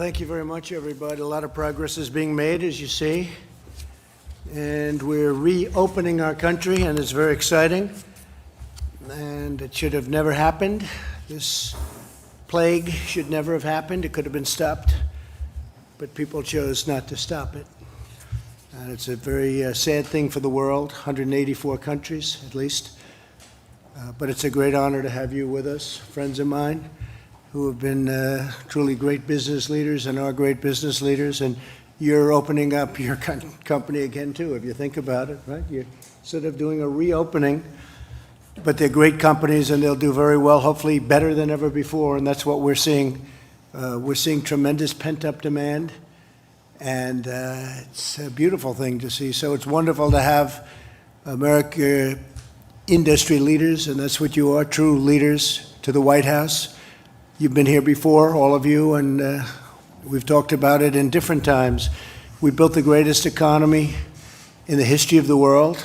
thank you very much, everybody. A lot of progress is being made, as you see. And we're reopening our country, and it's very exciting. And it should have never happened. This plague should never have happened. It could have been stopped, but people chose not to stop it. And it's a very sad thing for the world, 184 countries at least. But it's a great honor to have you with us, friends of mine, who have been truly great business leaders and are great business leaders. And you're opening up your company again, too, if you think about it, right? You're sort of doing a reopening, but they're great companies and they'll do very well, hopefully better than ever before. And that's what we're seeing. We're seeing tremendous pent-up demand, and it's a beautiful thing to see. So it's wonderful to have America industry leaders, and that's what you are, true leaders, to the White House. You've been here before, all of you, and we've talked about it in different times. We built the greatest economy in the history of the world,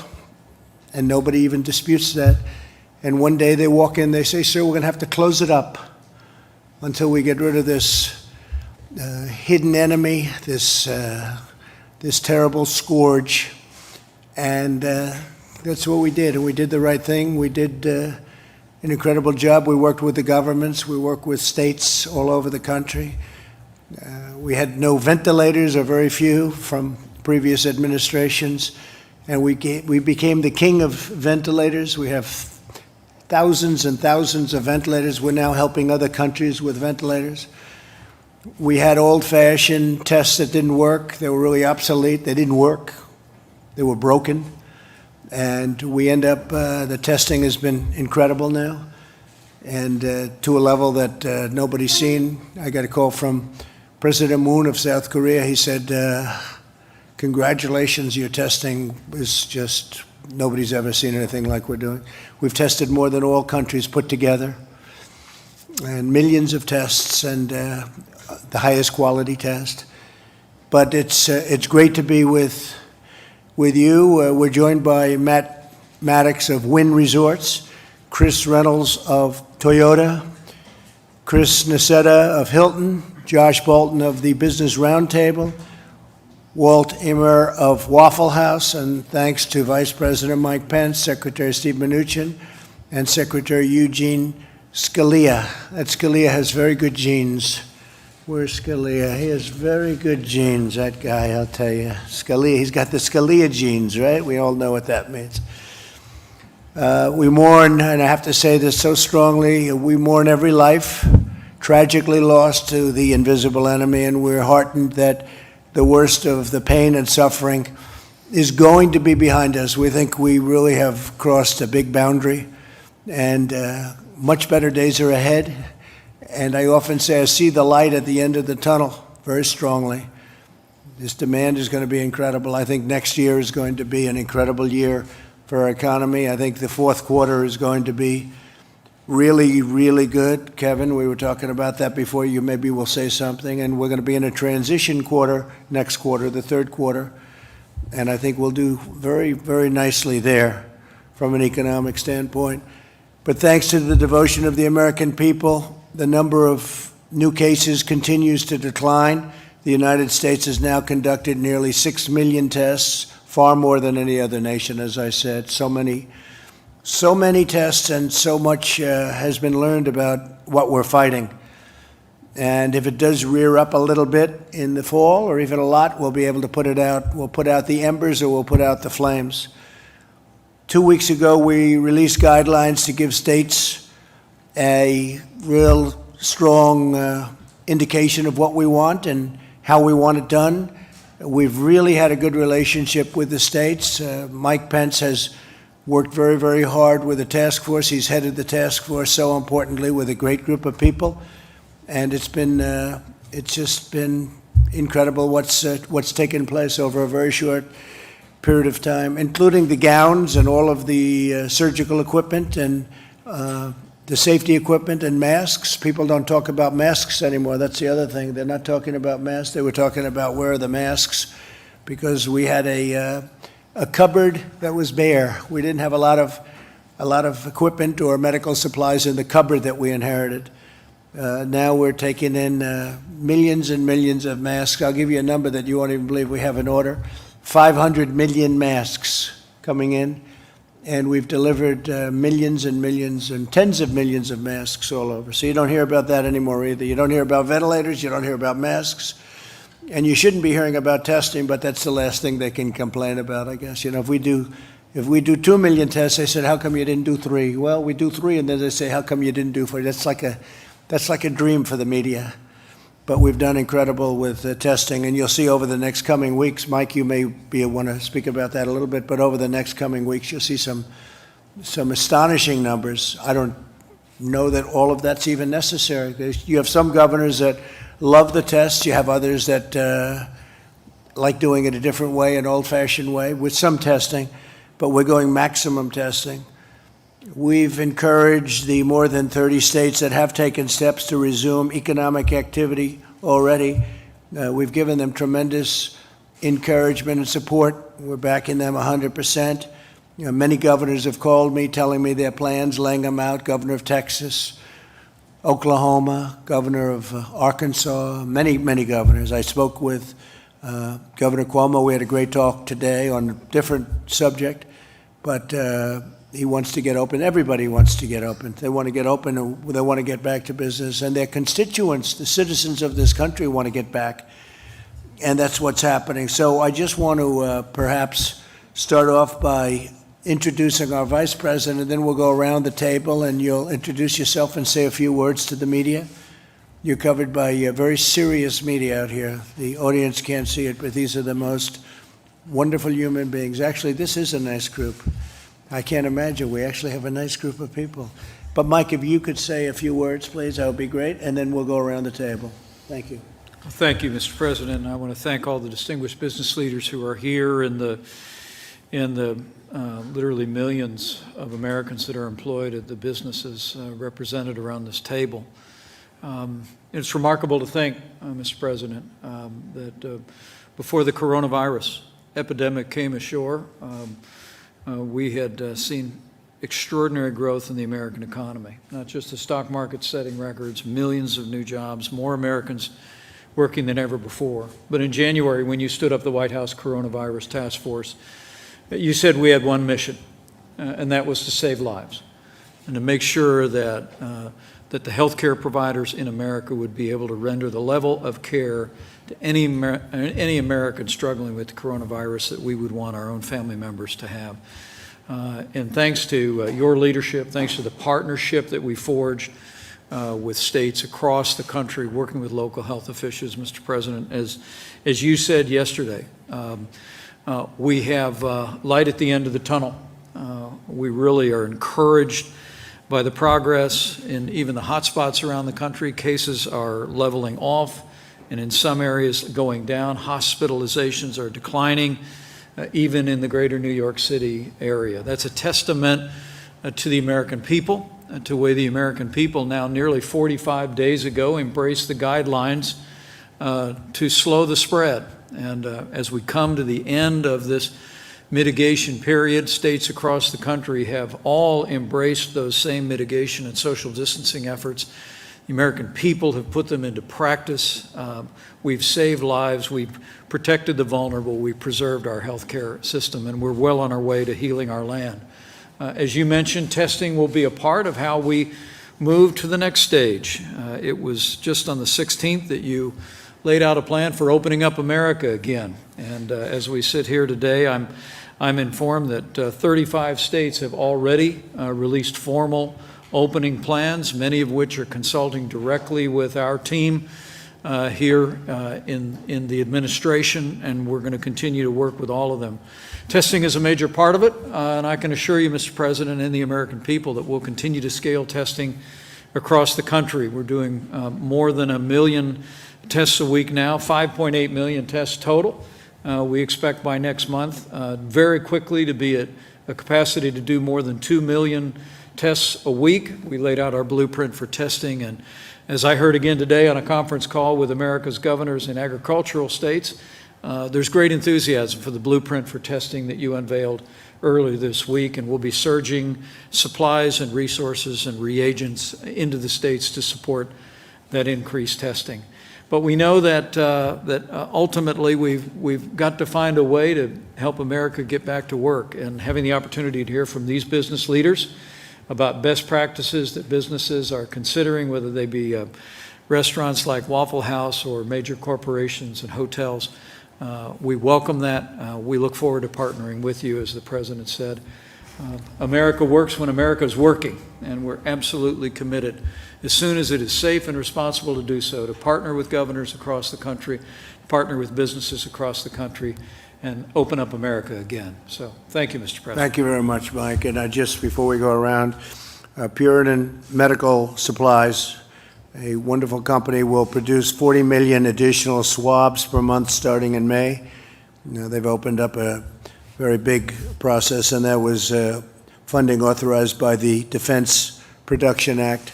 and nobody even disputes that. And one day they walk in, they say, "Sir, we're going to have to close it up until we get rid of this hidden enemy, this terrible scourge." And that's what we did, and we did the right thing. We did an incredible job. We worked with the governments. We worked with states all over the country. We had no ventilators, or very few, from previous administrations, and we became the king of ventilators. We have thousands and thousands of ventilators. We're now helping other countries with ventilators. We had old-fashioned tests that didn't work. They were really obsolete. They didn't work. They were broken. And we end up, the testing has been incredible now, and to a level that nobody's seen. I got a call from President Moon of South Korea. He said, "Congratulations, your testing is just, nobody's ever seen anything like we're doing." We've tested more than all countries put together, and millions of tests, and the highest quality test. But it's great to be with you. We're joined by Matt Maddox of Wynn Resorts, Chris Reynolds of Toyota, Chris Nassetta of Hilton, Josh Bolton of the Business Roundtable, Walt Immer of Waffle House, and thanks to Vice President Mike Pence, Secretary Steve Mnuchin, and Secretary Eugene Scalia. That Scalia has very good genes. Where's Scalia? He has very good genes, that guy, I'll tell you. Scalia, he's got the Scalia genes, right? We all know what that means. We mourn, and I have to say this so strongly, we mourn every life tragically lost to the invisible enemy, and we're heartened that the worst of the pain and suffering is going to be behind us. We think we really have crossed a big boundary, and much better days are ahead. And I often say I see the light at the end of the tunnel very strongly. This demand is going to be incredible. I think next year is going to be an incredible year for our economy. I think the fourth quarter is going to be really, really good. Kevin, we were talking about that before. You maybe will say something. And we're going to be in a transition quarter next quarter, the third quarter. And I think we'll do very, very nicely there from an economic standpoint. But thanks to the devotion of the American people, the number of new cases continues to decline. The United States has now conducted nearly 6 million tests, far more than any other nation, as I said. So many tests, and so much has been learned about what we're fighting. And if it does rear up a little bit in the fall, or even a lot, we'll be able to put it out. We'll put out the embers, or we'll put out the flames. 2 weeks ago, we released guidelines to give states a real strong indication of what we want and how we want it done. We've really had a good relationship with the states. Mike Pence has worked very, very hard with the task force. He's headed the task force, so importantly, with a great group of people. And it's just been incredible what's taken place over a very short period of time, including the gowns and all of the surgical equipment and the safety equipment and masks. People don't talk about masks anymore. That's the other thing. They're not talking about masks. They were talking about where are the masks, because we had a cupboard that was bare. We didn't have a lot of equipment or medical supplies in the cupboard that we inherited. Now we're taking in millions and millions of masks. I'll give you a number that you won't even believe we have in order. 500 million masks coming in, and we've delivered millions and millions and tens of millions of masks all over. So you don't hear about that anymore either. You don't hear about ventilators, you don't hear about masks, and you shouldn't be hearing about testing, but that's the last thing they can complain about, I guess. You know, if we do 2 million tests, they said, how come you didn't do 3? Well, we do 3, and then they say, how come you didn't do 4? That's like a dream for the media. But we've done incredible with testing, and you'll see over the next coming weeks, Mike, you may want to speak about that a little bit, but over the next coming weeks, you'll see some astonishing numbers. I don't know that all of that's even necessary. You have some governors that love the tests. You have others that like doing it a different way, an old-fashioned way, with some testing, but we're going maximum testing. We've encouraged the more than 30 states that have taken steps to resume economic activity already. We've given them tremendous encouragement and support. We're backing them 100%. You know, many governors have called me, telling me their plans, laying them out. Governor of Texas, Oklahoma, governor of Arkansas, many, many governors. I spoke with Governor Cuomo. We had a great talk today on a different subject, but he wants to get open. Everybody wants to get open. They want to get open, and they want to get back to business, and their constituents, the citizens of this country, want to get back, and that's what's happening. So I just want to perhaps start off by introducing our vice president, and then we'll go around the table, and you'll introduce yourself and say a few words to the media. You're covered by very serious media out here. The audience can't see it, but these are the most wonderful human beings. Actually, this is a nice group. I can't imagine. We actually have a nice group of people. But Mike, if you could say a few words, please, that would be great, and then we'll go around the table. Thank you. Well, thank you, Mr. President. I want to thank all the distinguished business leaders who are here and the literally millions of Americans that are employed at the businesses represented around this table. It's remarkable to think, Mr. President, that before the coronavirus epidemic came ashore, we had seen extraordinary growth in the American economy, not just the stock market setting records, millions of new jobs, more Americans working than ever before. But in January, when you stood up the White House Coronavirus Task Force, you said we had one mission, and that was to save lives and to make sure that the healthcare providers in America would be able to render the level of care to any American struggling with the coronavirus that we would want our own family members to have. And thanks to your leadership, thanks to the partnership that we forged with states across the country, working with local health officials, Mr. President, as you said yesterday, we have light at the end of the tunnel. We really are encouraged by the progress in even the hot spots around the country. Cases are leveling off, and in some areas going down. Hospitalizations are declining, even in the greater New York City area. That's a testament to the American people, to the way the American people now nearly 45 days ago embraced the guidelines to slow the spread. And as we come to the end of this mitigation period, states across the country have all embraced those same mitigation and social distancing efforts. The American people have put them into practice. We've saved lives. We've protected the vulnerable. We've preserved our healthcare system, and we're well on our way to healing our land. As you mentioned, testing will be a part of how we move to the next stage. It was just on the 16th that you laid out a plan for opening up America again. And as we sit here today, I'm informed that 35 states have already released formal opening plans, many of which are consulting directly with our team here in the administration, and we're going to continue to work with all of them. Testing is a major part of it, and I can assure you, Mr. President, and the American people that we'll continue to scale testing across the country. We're doing more than 1 million tests a week now, 5.8 million tests total. We expect by next month very quickly to be at a capacity to do more than 2 million tests a week. We laid out our blueprint for testing, and as I heard again today on a conference call with America's governors in agricultural states, there's great enthusiasm for the blueprint for testing that you unveiled earlier this week, and we'll be surging supplies and resources and reagents into the states to support that increased testing. But we know that ultimately we've got to find a way to help America get back to work, and having the opportunity to hear from these business leaders about best practices that businesses are considering, whether they be restaurants like Waffle House or major corporations and hotels. We welcome that. We look forward to partnering with you, as the President said. America works when America is working, and we're absolutely committed, as soon as it is safe and responsible to do so, to partner with governors across the country, partner with businesses across the country, and open up America again. So thank you, Mr. President. Thank you very much, Mike. And just before we go around, Puritan Medical Supplies, a wonderful company, will produce 40 million additional swabs per month starting in May. They've opened up a very big process, and that was funding authorized by the Defense Production Act.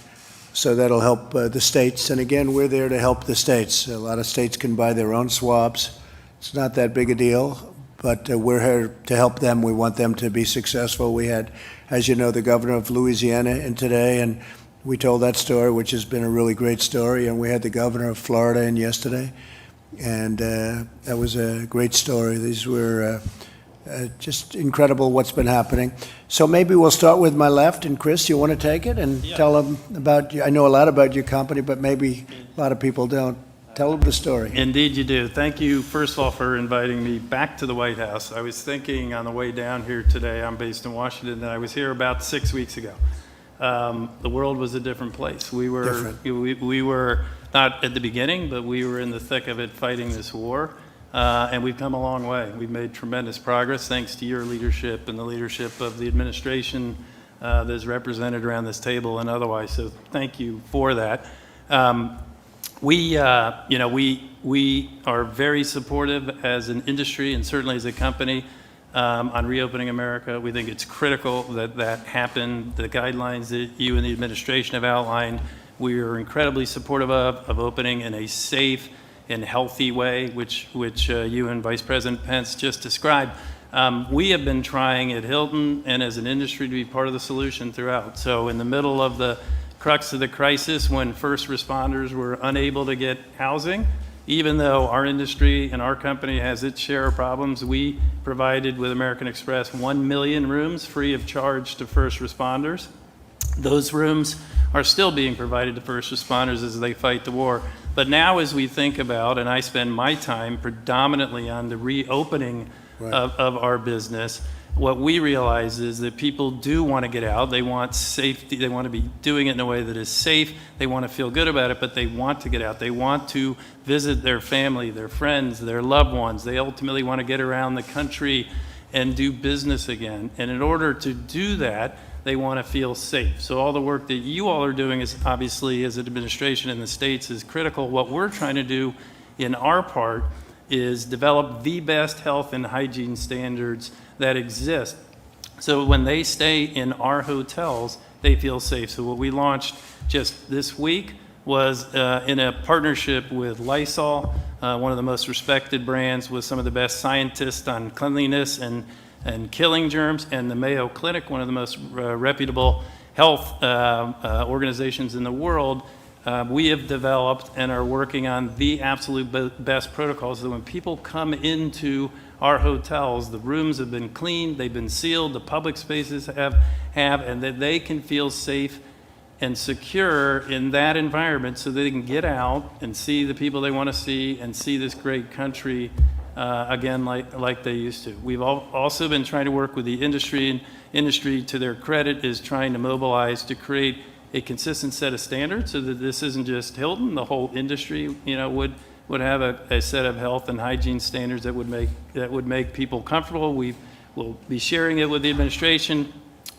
So that'll help the states. And again, we're there to help the states. A lot of states can buy their own swabs. It's not that big a deal, but we're here to help them. We want them to be successful. We had, as you know, the governor of Louisiana in today, and we told that story, which has been a really great story. And we had the governor of Florida in yesterday, and that was a great story. These were just incredible what's been happening. So maybe we'll start with my left, and Chris, you want to take it and tell them about you? I know a lot about your company, but maybe a lot of people don't. Tell them the story. Indeed you do. Thank you, first of all, for inviting me back to the White House. I was thinking on the way down here today, I'm based in Washington, and I was here about 6 weeks ago. The world was a different place. We were not at the beginning, but we were in the thick of it fighting this war. And we've come a long way. We've made tremendous progress thanks to your leadership and the leadership of the administration that is represented around this table and otherwise. So thank you for that. We are very supportive as an industry and certainly as a company on reopening America. We think it's critical that that happen. The guidelines that you and the administration have outlined, we are incredibly supportive of opening in a safe and healthy way, which you and Vice President Pence just described. We have been trying at Hilton and as an industry to be part of the solution throughout. So in the middle of the crux of the crisis, when first responders were unable to get housing, even though our industry and our company has its share of problems, we provided with American Express 1 million rooms free of charge to first responders. Those rooms are still being provided to first responders as they fight the war. But now as we think about, and I spend my time predominantly on the reopening of our business, what we realize is that people do want to get out. They want safety. They want to be doing it in a way that is safe. They want to feel good about it, but they want to get out. They want to visit their family, their friends, their loved ones. They ultimately want to get around the country and do business again. And in order to do that, they want to feel safe. So all the work that you all are doing is obviously, as an administration in the States, is critical. What we're trying to do in our part is develop the best health and hygiene standards that exist. So when they stay in our hotels, they feel safe. So what we launched just this week was in a partnership with Lysol, one of the most respected brands with some of the best scientists on cleanliness and killing germs, and the Mayo Clinic, one of the most reputable health organizations in the world. We have developed and are working on the absolute best protocols so that when people come into our hotels, the rooms have been cleaned, they've been sealed, the public spaces have, and that they can feel safe and secure in that environment so they can get out and see the people they want to see and see this great country again like they used to. We've also been trying to work with the industry, and industry, to their credit, is trying to mobilize to create a consistent set of standards so that this isn't just Hilton. The whole industry, would have a set of health and hygiene standards that would make people comfortable. We will be sharing it with the administration,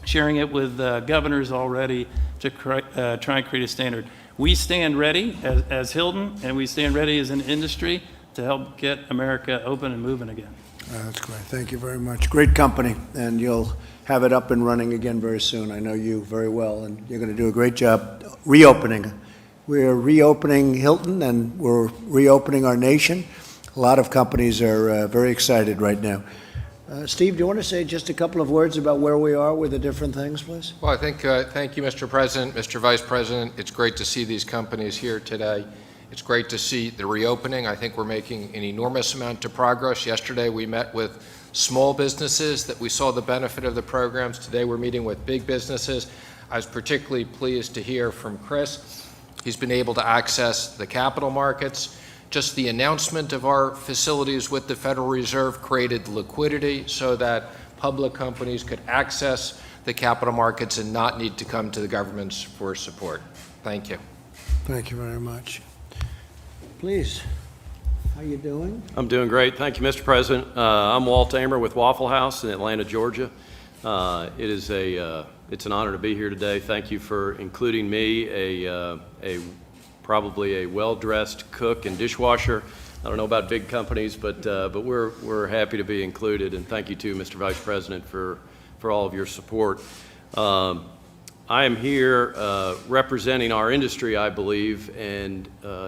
sharing it with governors already to try and create a standard. We stand ready as Hilton, and we stand ready as an industry to help get America open and moving again. That's great. Thank you very much. Great company, and you'll have it up and running again very soon. I know you very well, and you're going to do a great job reopening. We're reopening Hilton, and we're reopening our nation. A lot of companies are very excited right now. Steve, do you want to say just a couple of words about where we are with the different things, please? Well, I think, thank you, Mr. President, Mr. Vice President. It's great to see these companies here today. It's great to see the reopening. I think we're making an enormous amount of progress. Yesterday, we met with small businesses that we saw the benefit of the programs. Today, we're meeting with big businesses. I was particularly pleased to hear from Chris. He's been able to access the capital markets. Just the announcement of our facilities with the Federal Reserve created liquidity so that public companies could access the capital markets and not need to come to the governments for support. Thank you. Thank you very much. Please, how you doing? I'm doing great. Thank you, Mr. President. I'm Walt Amer with Waffle House in Atlanta, Georgia. It's an honor to be here today. Thank you for including me, probably a well-dressed cook and dishwasher. I don't know about big companies, but we're happy to be included. And thank you too, Mr. Vice President, for all of your support. I am here representing our industry, I believe, and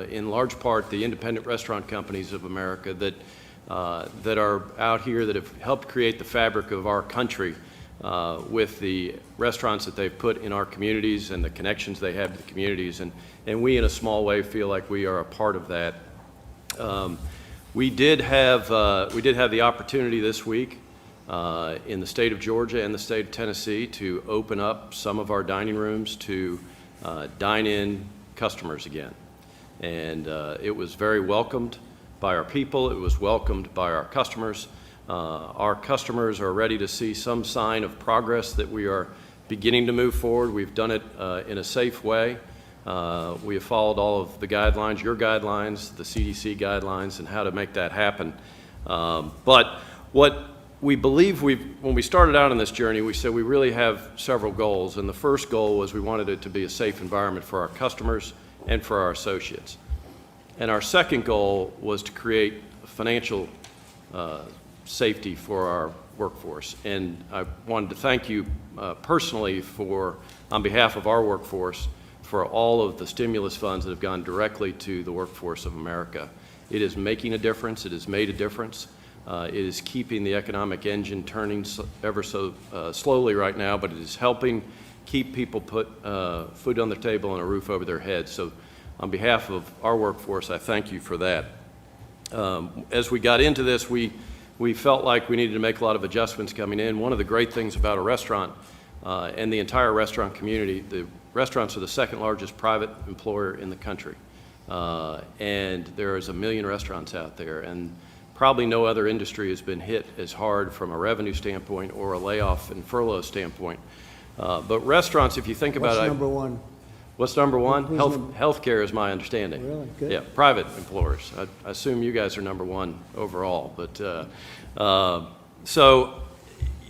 in large part the independent restaurant companies of America that are out here that have helped create the fabric of our country with the restaurants that they've put in our communities and the connections they have to the communities, and we in a small way feel like we are a part of that. We did have the opportunity this week in the state of Georgia and the state of Tennessee to open up some of our dining rooms to dine-in customers again. And it was very welcomed by our people. It was welcomed by our customers. Our customers are ready to see some sign of progress that we are beginning to move forward. We've done it in a safe way. We have followed all of the guidelines, your guidelines, the CDC guidelines, and how to make that happen. But what we believe when we started out on this journey, we said we really have several goals. And the first goal was we wanted it to be a safe environment for our customers and for our associates. And our second goal was to create financial safety for our workforce. And I wanted to thank you personally on behalf of our workforce, for all of the stimulus funds that have gone directly to the workforce of America. It is making a difference. It has made a difference. It is keeping the economic engine turning ever so slowly right now, but it is helping keep people put food on their table and a roof over their heads. So on behalf of our workforce, I thank you for that. As we got into this, we felt like we needed to make a lot of adjustments coming in. One of the great things about a restaurant and the entire restaurant community, the restaurants are the second largest private employer in the country. And there is 1 million restaurants out there, and probably no other industry has been hit as hard from a revenue standpoint or a layoff and furlough standpoint. But restaurants, if you think about it. What's number one? What's number one? Healthcare is my understanding. Really? Good. Yeah, private employers. I assume you guys are number one overall. But so,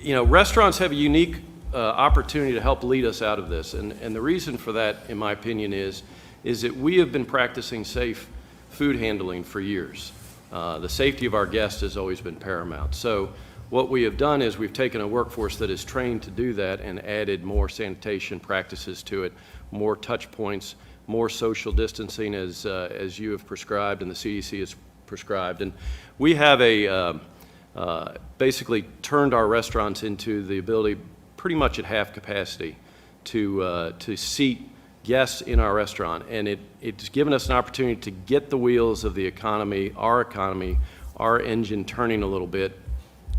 restaurants have a unique opportunity to help lead us out of this. And the reason for that, in my opinion, is that we have been practicing safe food handling for years. The safety of our guests has always been paramount. So what we have done is we've taken a workforce that is trained to do that and added more sanitation practices to it, more touch points, more social distancing as you have prescribed and the CDC has prescribed. And we have basically turned our restaurants into the ability pretty much at half capacity to seat guests in our restaurant. And it's given us an opportunity to get the wheels of the economy, our engine turning a little bit,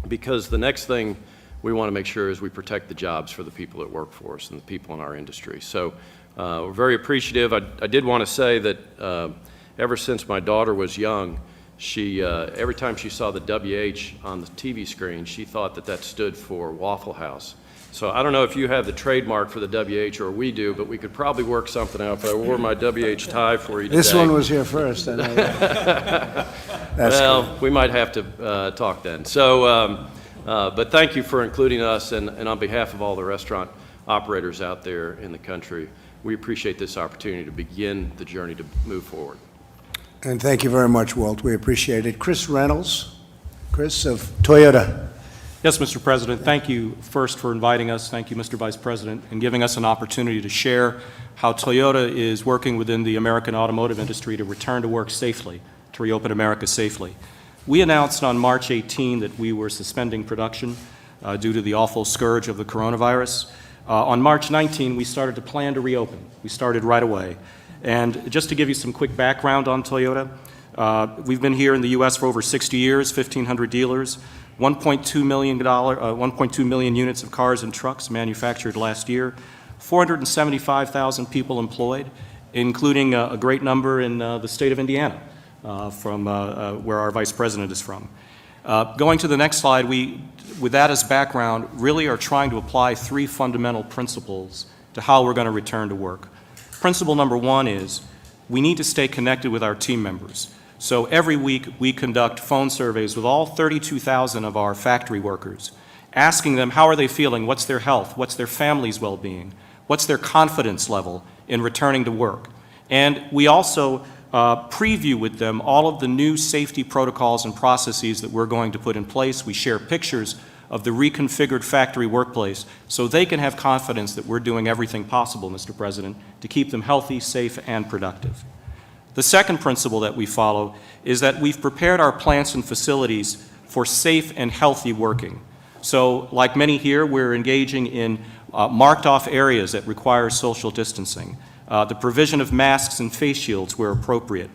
because the next thing we want to make sure is we protect the jobs for the people that work for us and the people in our industry. So we're very appreciative. I did want to say that ever since my daughter was young, she every time she saw the WH on the TV screen, she thought that stood for Waffle House. So I don't know if you have the trademark for the WH or we do, but we could probably work something out. But I wore my WH tie for you today. This one was here first. Well, we might have to talk then. So, but thank you for including us, and on behalf of all the restaurant operators out there in the country, we appreciate this opportunity to begin the journey to move forward. And thank you very much, Walt. We appreciate it. Chris Reynolds, Chris of Toyota. Yes, Mr. President. Thank you first for inviting us. Thank you, Mr. Vice President, and giving us an opportunity to share how Toyota is working within the American automotive industry to return to work safely, to reopen America safely. We announced on March 18 that we were suspending production due to the awful scourge of the coronavirus. On March 19, we started to plan to reopen. We started right away. And just to give you some quick background on Toyota, we've been here in the U.S. for over 60 years, 1,500 dealers, $1.2 million units of cars and trucks manufactured last year, 475,000 people employed, including a great number in the state of Indiana, from where our Vice President is from. Going to the next slide, we, with that as background, really are trying to apply three fundamental principles to how we're going to return to work. Principle number one is we need to stay connected with our team members. So every week we conduct phone surveys with all 32,000 of our factory workers, asking them how are they feeling, what's their health, what's their family's well-being, what's their confidence level in returning to work. And we also preview with them all of the new safety protocols and processes that we're going to put in place. We share pictures of the reconfigured factory workplace so they can have confidence that we're doing everything possible, Mr. President, to keep them healthy, safe, and productive. The second principle that we follow is that we've prepared our plants and facilities for safe and healthy working. So, like many here, we're engaging in marked-off areas that require social distancing, the provision of masks and face shields where appropriate,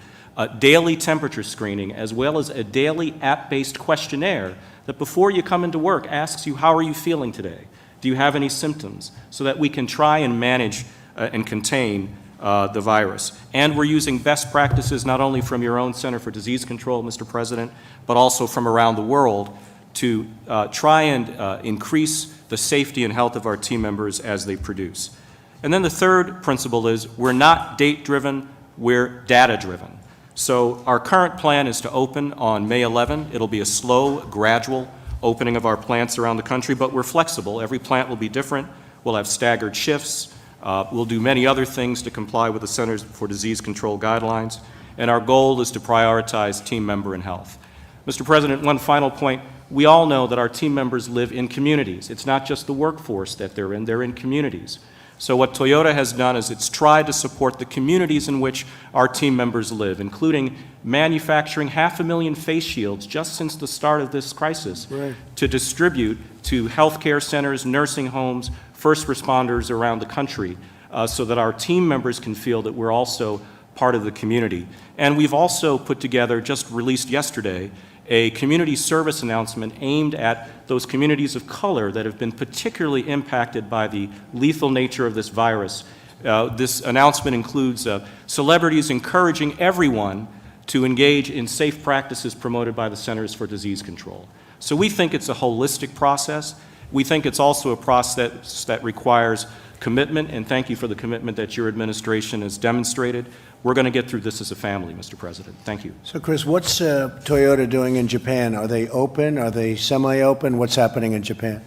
daily temperature screening, as well as a daily app-based questionnaire that before you come into work asks you, how are you feeling today? Do you have any symptoms? So that we can try and manage and contain the virus. And we're using best practices not only from your own Center for Disease Control, Mr. President, but also from around the world to try and increase the safety and health of our team members as they produce. And then the third principle is we're not date-driven, we're data-driven. So our current plan is to open on May 11. It'll be a slow, gradual opening of our plants around the country, but we're flexible. Every plant will be different. We'll have staggered shifts. We'll do many other things to comply with the Centers for Disease Control guidelines, and our goal is to prioritize team member and health. Mr. President, one final point. We all know that our team members live in communities. It's not just the workforce that they're in communities. So what Toyota has done is it's tried to support the communities in which our team members live, including manufacturing 500,000 face shields just since the start of this crisis to distribute to healthcare centers, nursing homes, first responders around the country so that our team members can feel that we're also part of the community. And we've also put together, just released yesterday, a community service announcement aimed at those communities of color that have been particularly impacted by the lethal nature of this virus. This announcement includes celebrities encouraging everyone to engage in safe practices promoted by the Centers for Disease Control. So we think it's a holistic process. We think it's also a process that requires commitment, and thank you for the commitment that your administration has demonstrated. We're going to get through this as a family, Mr. President. Thank you. So, Chris, what's Toyota doing in Japan? Are they open? Are they semi-open? What's happening in Japan?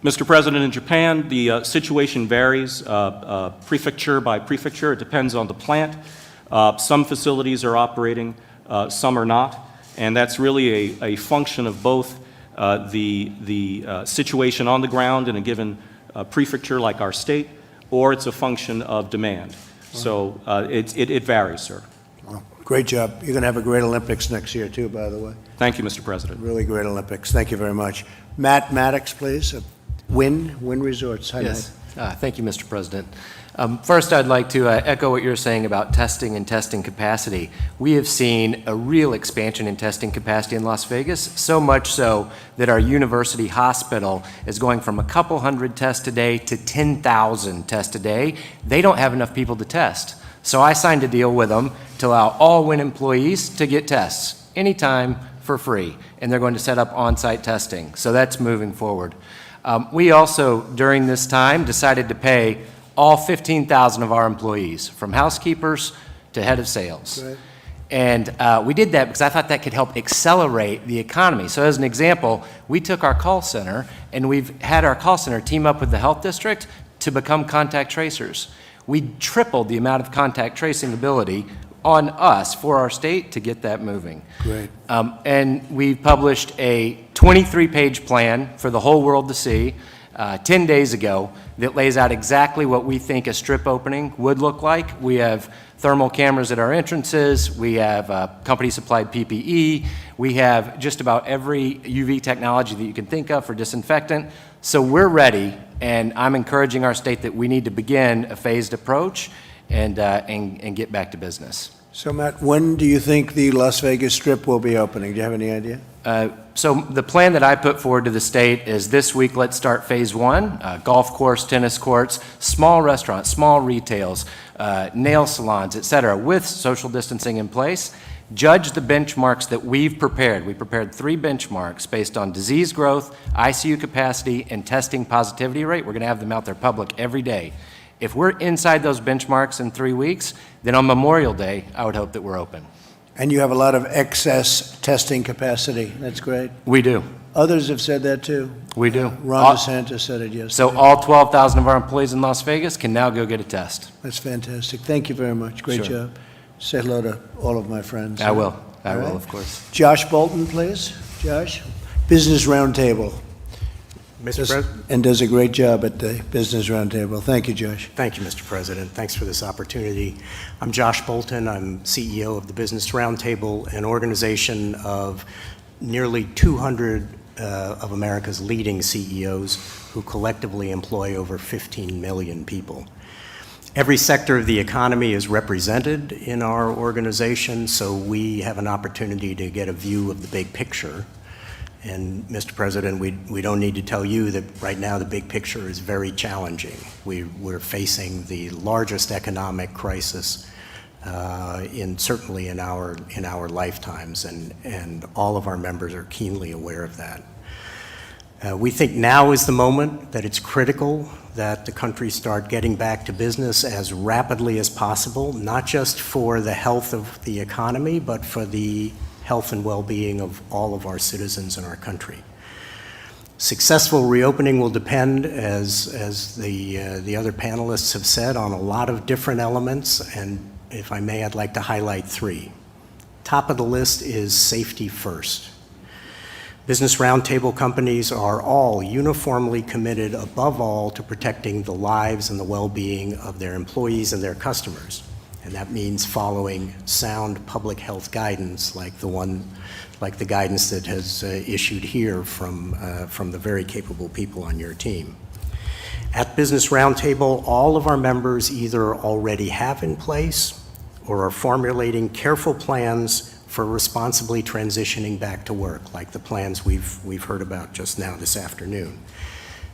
Mr. President, in Japan, the situation varies prefecture by prefecture. It depends on the plant. Some facilities are operating, some are not, and that's really a function of both the situation on the ground in a given prefecture like our state, or it's a function of demand. So it varies, sir. Well, great job. You're going to have a great Olympics next year, too, by the way. Thank you, Mr. President. Really great Olympics. Thank you very much. Matt Maddox, please. Wynn Resorts. Hi, yes. Thank you, Mr. President. First, I'd like to echo what you're saying about testing and testing capacity. We have seen a real expansion in testing capacity in Las Vegas, so much so that our university hospital is going from a couple hundred tests a day to 10,000 tests a day. They don't have enough people to test. So I signed a deal with them to allow all Wynn employees to get tests anytime for free, and they're going to set up on-site testing. So that's moving forward. We also, during this time, decided to pay all 15,000 of our employees, from housekeepers to head of sales. Right. And we did that because I thought that could help accelerate the economy. So as an example, we took our call center, and we've had our call center team up with the health district to become contact tracers. We tripled the amount of contact tracing ability on us for our state to get that moving. Great. And we published a 23-page plan for the whole world to see. 10 days ago that lays out exactly what we think a strip opening would look like. We have thermal cameras at our entrances. We have company-supplied PPE. We have just about every UV technology that you can think of for disinfectant. So we're ready, and I'm encouraging our state that we need to begin a phased approach and get back to business. So, Matt, when do you think the Las Vegas Strip will be opening? Do you have any idea? So the plan that I put forward to the state is this week, let's start phase one, golf course, tennis courts, small restaurants, small retails, nail salons, et cetera, with social distancing in place. Judge the benchmarks that we've prepared. We prepared 3 benchmarks based on disease growth, ICU capacity, and testing positivity rate. We're going to have them out there public every day. If we're inside those benchmarks in 3 weeks, then on Memorial Day, I would hope that we're open. And you have a lot of excess testing capacity. That's great. We do. Others have said that too. We do. Ron DeSantis said it yesterday. So all 12,000 of our employees in Las Vegas can now go get a test. That's fantastic. Thank you very much. Great Sure. job. Say hello to all of my friends. I will. I All will, right. of course. Josh Bolton, please. Josh, Business Roundtable. Mr. President. And does a great job at the Business Roundtable. Thank you, Josh. Thank you, Mr. President. Thanks for this opportunity. I'm Josh Bolton. I'm CEO of the Business Roundtable, an organization of nearly 200 of America's leading CEOs who collectively employ over 15 million people. Every sector of the economy is represented in our organization, so we have an opportunity to get a view of the big picture. And, Mr. President, we don't need to tell you that right now the big picture is very challenging. We're facing the largest economic crisis certainly in our lifetimes, and all of our members are keenly aware of that. We think now is the moment that it's critical that the country start getting back to business as rapidly as possible, not just for the health of the economy, but for the health and well-being of all of our citizens in our country. Successful reopening will depend, as the other panelists have said, on a lot of different elements, and if I may, I'd like to highlight 3. Top of the list is safety first. Business Roundtable companies are all uniformly committed, above all, to protecting the lives and the well-being of their employees and their customers. And that means following sound public health guidance like the guidance that has issued here from the very capable people on your team. At Business Roundtable, all of our members either already have in place or are formulating careful plans for responsibly transitioning back to work, like the plans we've heard about just now this afternoon.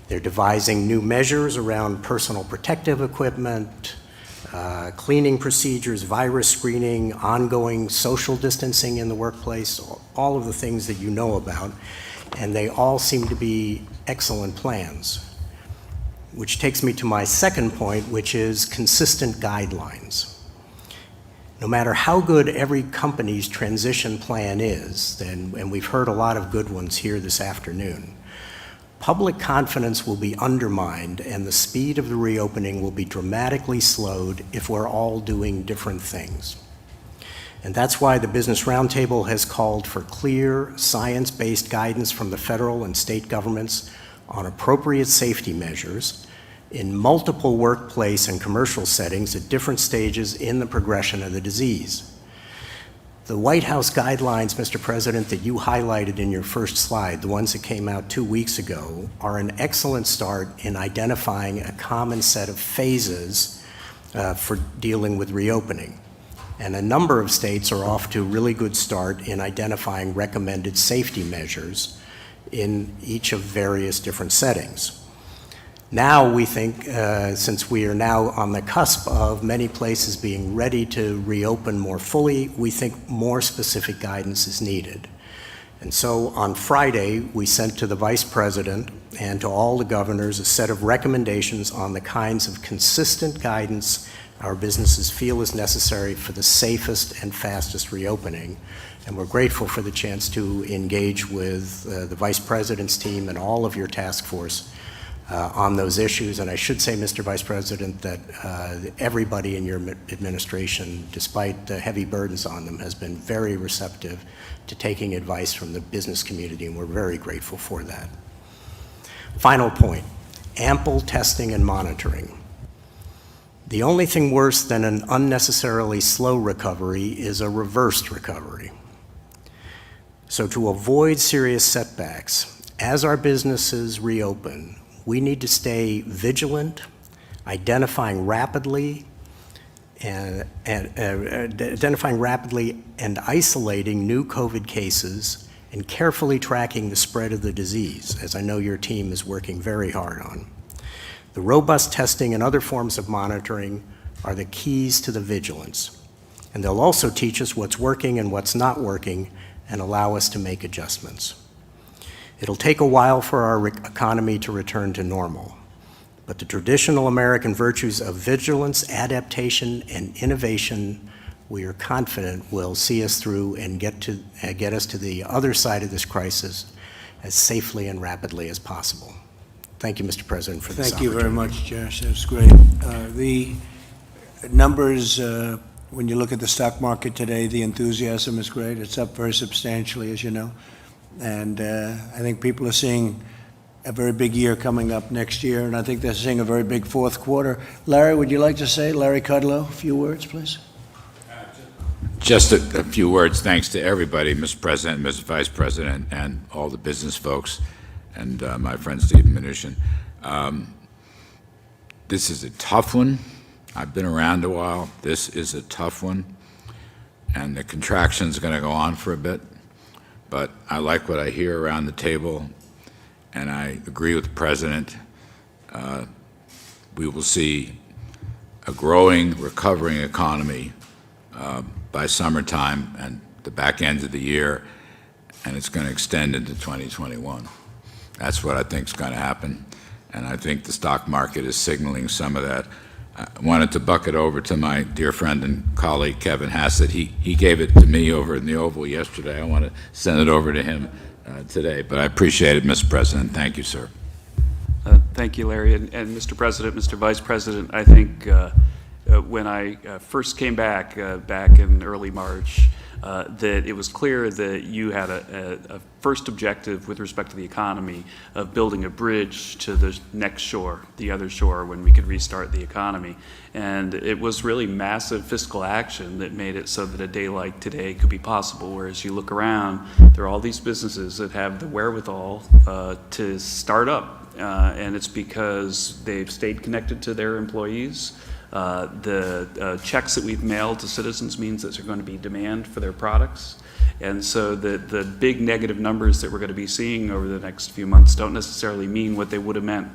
They're devising new measures around personal protective equipment, cleaning procedures, virus screening, ongoing social distancing in the workplace, all of the things that you know about, and they all seem to be excellent plans. Which takes me to my second point, which is consistent guidelines. No matter how good every company's transition plan is, and we've heard a lot of good ones here this afternoon, public confidence will be undermined and the speed of the reopening will be dramatically slowed if we're all doing different things. And that's why the Business Roundtable has called for clear, science-based guidance from the federal and state governments on appropriate safety measures in multiple workplace and commercial settings at different stages in the progression of the disease. The White House guidelines, Mr. President, that you highlighted in your first slide, the ones that came out 2 weeks ago, are an excellent start in identifying a common set of phases for dealing with reopening. And a number of states are off to a really good start in identifying recommended safety measures in each of various different settings. Now we think, since we are now on the cusp of many places being ready to reopen more fully, we think more specific guidance is needed. And so on Friday, we sent to the Vice President and to all the governors a set of recommendations on the kinds of consistent guidance our businesses feel is necessary for the safest and fastest reopening. And we're grateful for the chance to engage with the Vice President's team and all of your task force on those issues. And I should say, Mr. Vice President, that everybody in your administration, despite the heavy burdens on them, has been very receptive to taking advice from the business community, and we're very grateful for that. Final point. ample testing and monitoring. The only thing worse than an unnecessarily slow recovery is a reversed recovery. So to avoid serious setbacks, as our businesses reopen, we need to stay vigilant, identifying rapidly and isolating new COVID cases and carefully tracking the spread of the disease, as I know your team is working very hard on. The robust testing and other forms of monitoring are the keys to the vigilance, and they'll also teach us what's working and what's not working and allow us to make adjustments. It'll take a while for our economy to return to normal, but the traditional American virtues of vigilance, adaptation, and innovation, we are confident will see us through and get us to the other side of this crisis as safely and rapidly as possible. Thank you, Mr. President, for this opportunity. Thank you very much, Josh. That's great. The numbers, when you look at the stock market today, the enthusiasm is great. It's up very substantially, as you know. And I think people are seeing a very big year coming up next year, and I think they're seeing a very big fourth quarter. Larry, would you like to say, Larry Kudlow, a few words, please? Just a few words. Thanks to everybody, Mr. President, Mr. Vice President, and all the business folks, and my friend Steve Mnuchin. This is a tough one. I've been around a while. This is a tough one, and the contraction is going to go on for a bit. But I like what I hear around the table, and I agree with the President. We will see a growing, recovering economy by summertime and the back end of the year, and it's going to extend into 2021. That's what I think is going to happen, and I think the stock market is signaling some of that. I wanted to buck it over to my dear friend and colleague, Kevin Hassett. He gave it to me over in the Oval yesterday. I want to send it over to him today, but I appreciate it, Mr. President. Thank you, sir. Thank you, Larry. And Mr. President, Mr. Vice President, I think when I first came back in early March, that it was clear that you had a first objective with respect to the economy of building a bridge to the next shore, the other shore, when we could restart the economy. And it was really massive fiscal action that made it so that a day like today could be possible, whereas you look around, there are all these businesses that have the wherewithal to start up, and it's because they've stayed connected to their employees. The checks that we've mailed to citizens means that there's going to be demand for their products. And so the big negative numbers that we're going to be seeing over the next few months don't necessarily mean what they would have meant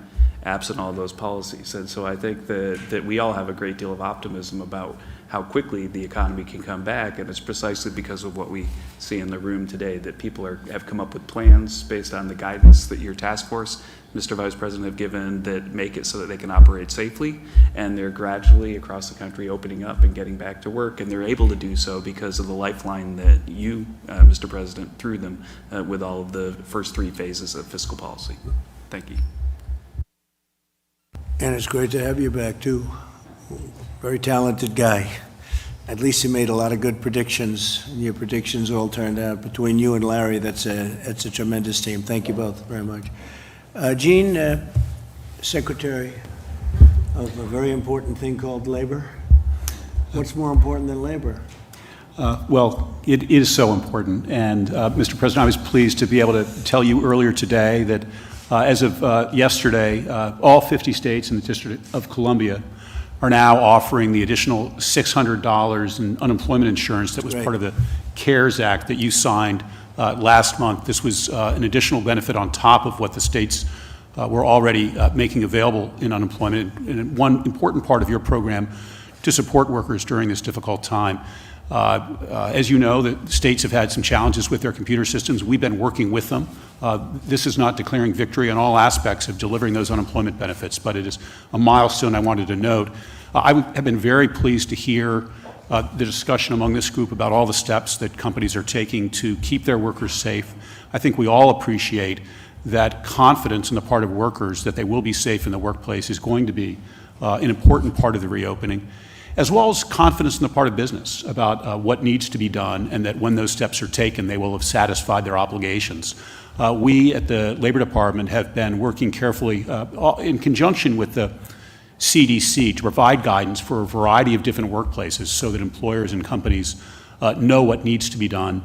absent all those policies. And so I think that we all have a great deal of optimism about how quickly the economy can come back, and it's precisely because of what we see in the room today, that people have come up with plans based on the guidance that your task force, Mr. Vice President, have given that make it so that they can operate safely, and they're gradually across the country opening up and getting back to work, and they're able to do so because of the lifeline that you, Mr. President, threw them with all of the first three phases of fiscal policy. Thank you. And it's great to have you back, too. Very talented guy. At least you made a lot of good predictions, and your predictions all turned out. Between you and Larry, it's a tremendous team. Thank you both very much. Gene, Secretary of a very important thing called labor. What's more important than labor? Well, it is so important. And, Mr. President, I was pleased to be able to tell you earlier today that as of yesterday, all 50 states in the District of Columbia are now offering the additional $600 in unemployment insurance that was part of the CARES Act that you signed last month. This was an additional benefit on top of what the states were already making available in unemployment, and one important part of your program to support workers during this difficult time. As you know, the states have had some challenges with their computer systems. We've been working with them. This is not declaring victory on all aspects of delivering those unemployment benefits, but it is a milestone I wanted to note. I have been very pleased to hear the discussion among this group about all the steps that companies are taking to keep their workers safe. I think we all appreciate that confidence on the part of workers that they will be safe in the workplace is going to be an important part of the reopening. as well as confidence on the part of business about what needs to be done, and that when those steps are taken, they will have satisfied their obligations. We at the Labor Department have been working carefully in conjunction with the CDC to provide guidance for a variety of different workplaces so that employers and companies know what needs to be done,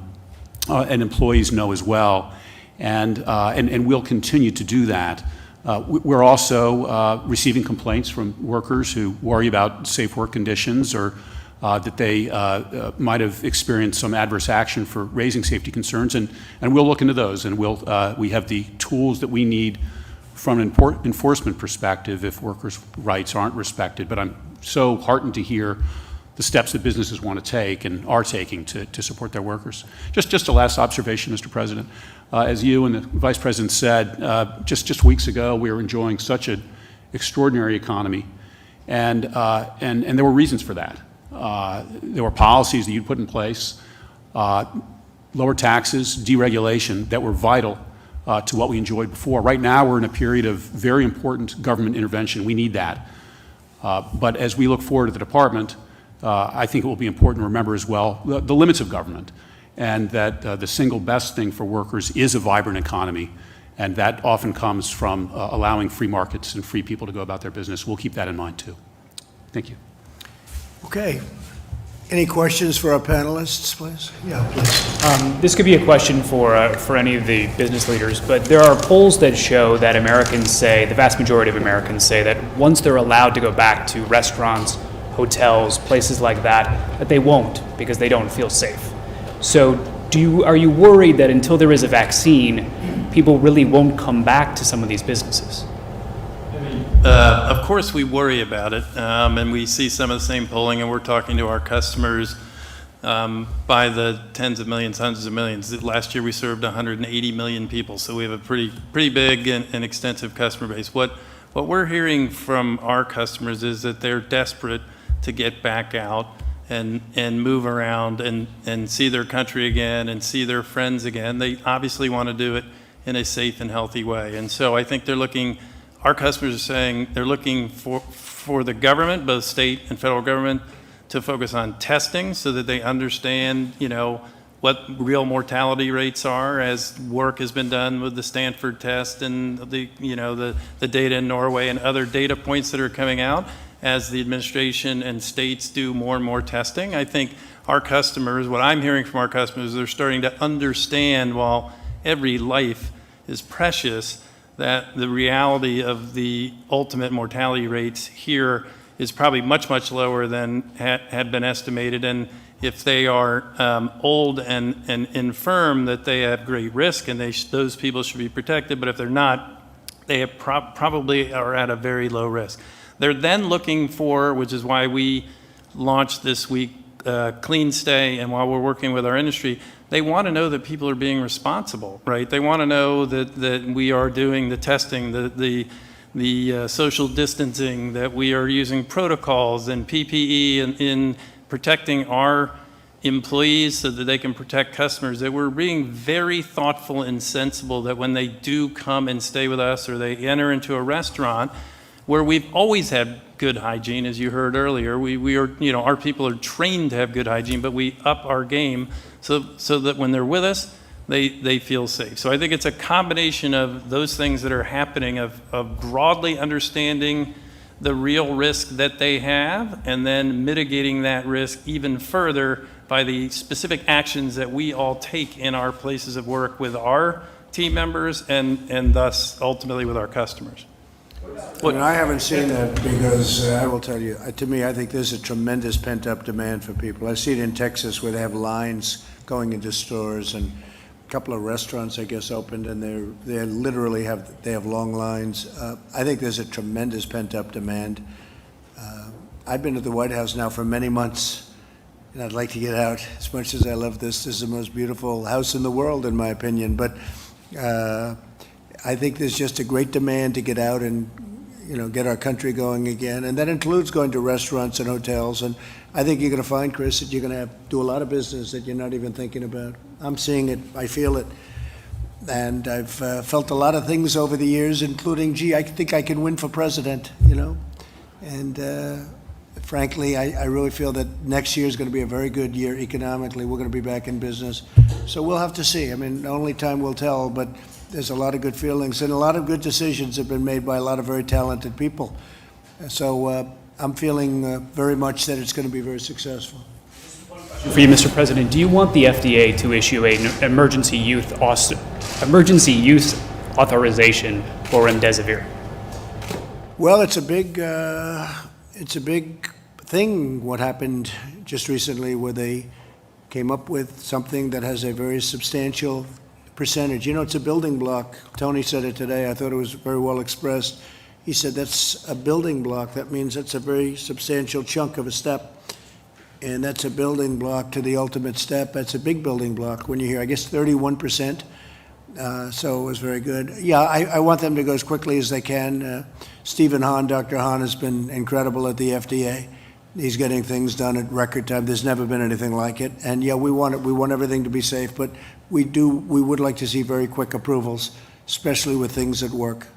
and employees know as well. And we'll continue to do that. We're also receiving complaints from workers who worry about safe work conditions, or that they might have experienced some adverse action for raising safety concerns, and we'll look into those, and we have the tools that we need from an enforcement perspective if workers' rights aren't respected. But I'm so heartened to hear the steps that businesses want to take and are taking to support their workers. Just a last observation, Mr. President. As you and the Vice President said, just weeks ago, we were enjoying such an extraordinary economy, and there were reasons for that. There were policies that you'd put in place, lower taxes, deregulation, that were vital to what we enjoyed before. Right now, we're in a period of very important government intervention. We need that. But as we look forward to the department, I think it will be important to remember as well the limits of government, and that the single best thing for workers is a vibrant economy, and that often comes from allowing free markets and free people to go about their business. We'll keep that in mind, too. Thank you. Okay. Any questions for our panelists, please? Yeah, please. This could be a question for any of the business leaders, but there are polls that show that Americans say, the vast majority of Americans say, that once they're allowed to go back to restaurants, hotels, places like that, that they won't because they don't feel safe. So are you worried that until there is a vaccine, people really won't come back to some of these businesses? Of course we worry about it, and we see some of the same polling, and we're talking to our customers by the tens of millions, hundreds of millions. Last year we served 180 million people, so we have a pretty big and extensive customer base. What we're hearing from our customers is that they're desperate to get back out and move around and see their country again and see their friends again. They obviously want to do it in a safe and healthy way. And so I think our customers are saying they're looking for the government, both state and federal government, to focus on testing so that they understand, what real mortality rates are, as work has been done with the Stanford test and the data in Norway and other data points that are coming out as the administration and states do more and more testing. I think our customers, what I'm hearing from our customers, they're starting to understand, while every life is precious, that the reality of the ultimate mortality rates here is probably much, much lower than had been estimated. And if they are old and infirm, that they have great risk, and those people should be protected. But if they're not, they have probably are at a very low risk. They're then looking for, which is why we launched this week Clean Stay, and while we're working with our industry, they want to know that people are being responsible, right? They want to know that we are doing the testing, the social distancing, that we are using protocols and PPE in protecting our employees so that they can protect customers, that we're being very thoughtful and sensible, that when they do come and stay with us or they enter into a restaurant where we've always had good hygiene, as you heard earlier, we are, our people are trained to have good hygiene, but we up our game so that when they're with us, they feel safe. So I think it's a combination of those things that are happening, of broadly understanding the real risk that they have, and then mitigating that risk even further by the specific actions that we all take in our places of work with our team members and thus ultimately with our customers. I haven't seen that, because I will tell you, to me, I think there's a tremendous pent-up demand for people. I see it in Texas where they have lines going into stores, and a couple of restaurants, I guess, opened, and they literally have long lines. I think there's a tremendous pent-up demand. I've been at the White House now for many months, and I'd like to get out. As much as I love this is the most beautiful house in the world, in my opinion. But I think there's just a great demand to get out and get our country going again, and that includes going to restaurants and hotels. And I think you're going to find, Chris, that you're going to do a lot of business that you're not even thinking about. I'm seeing it, I feel it, and I've felt a lot of things over the years, including, I think I can win for president, and frankly, I really feel that next year is going to be a very good year economically. We're going to be back in business. So we'll have to see. I mean, only time will tell, but there's a lot of good feelings and a lot of good decisions have been made by a lot of very talented people. So I'm feeling very much that it's going to be very successful. For you, Mr. President, do you want the FDA to issue an emergency use authorization for remdesivir? Well, it's a big thing what happened just recently where they came up with something that has a very substantial percentage. You know, it's a building block. Tony said it today. I thought it was very well expressed. He said that's a building block. That means that's a very substantial chunk of a step. And that's a building block to the ultimate step. That's a big building block when you hear, I guess, 31%. So it was very good. Yeah, I want them to go as quickly as they can. Stephen Hahn, Dr. Hahn, has been incredible at the FDA. He's getting things done at record time. There's never been anything like it. And yeah, we want it. We want everything to be safe, but we would like to see very quick approvals, especially with things that work.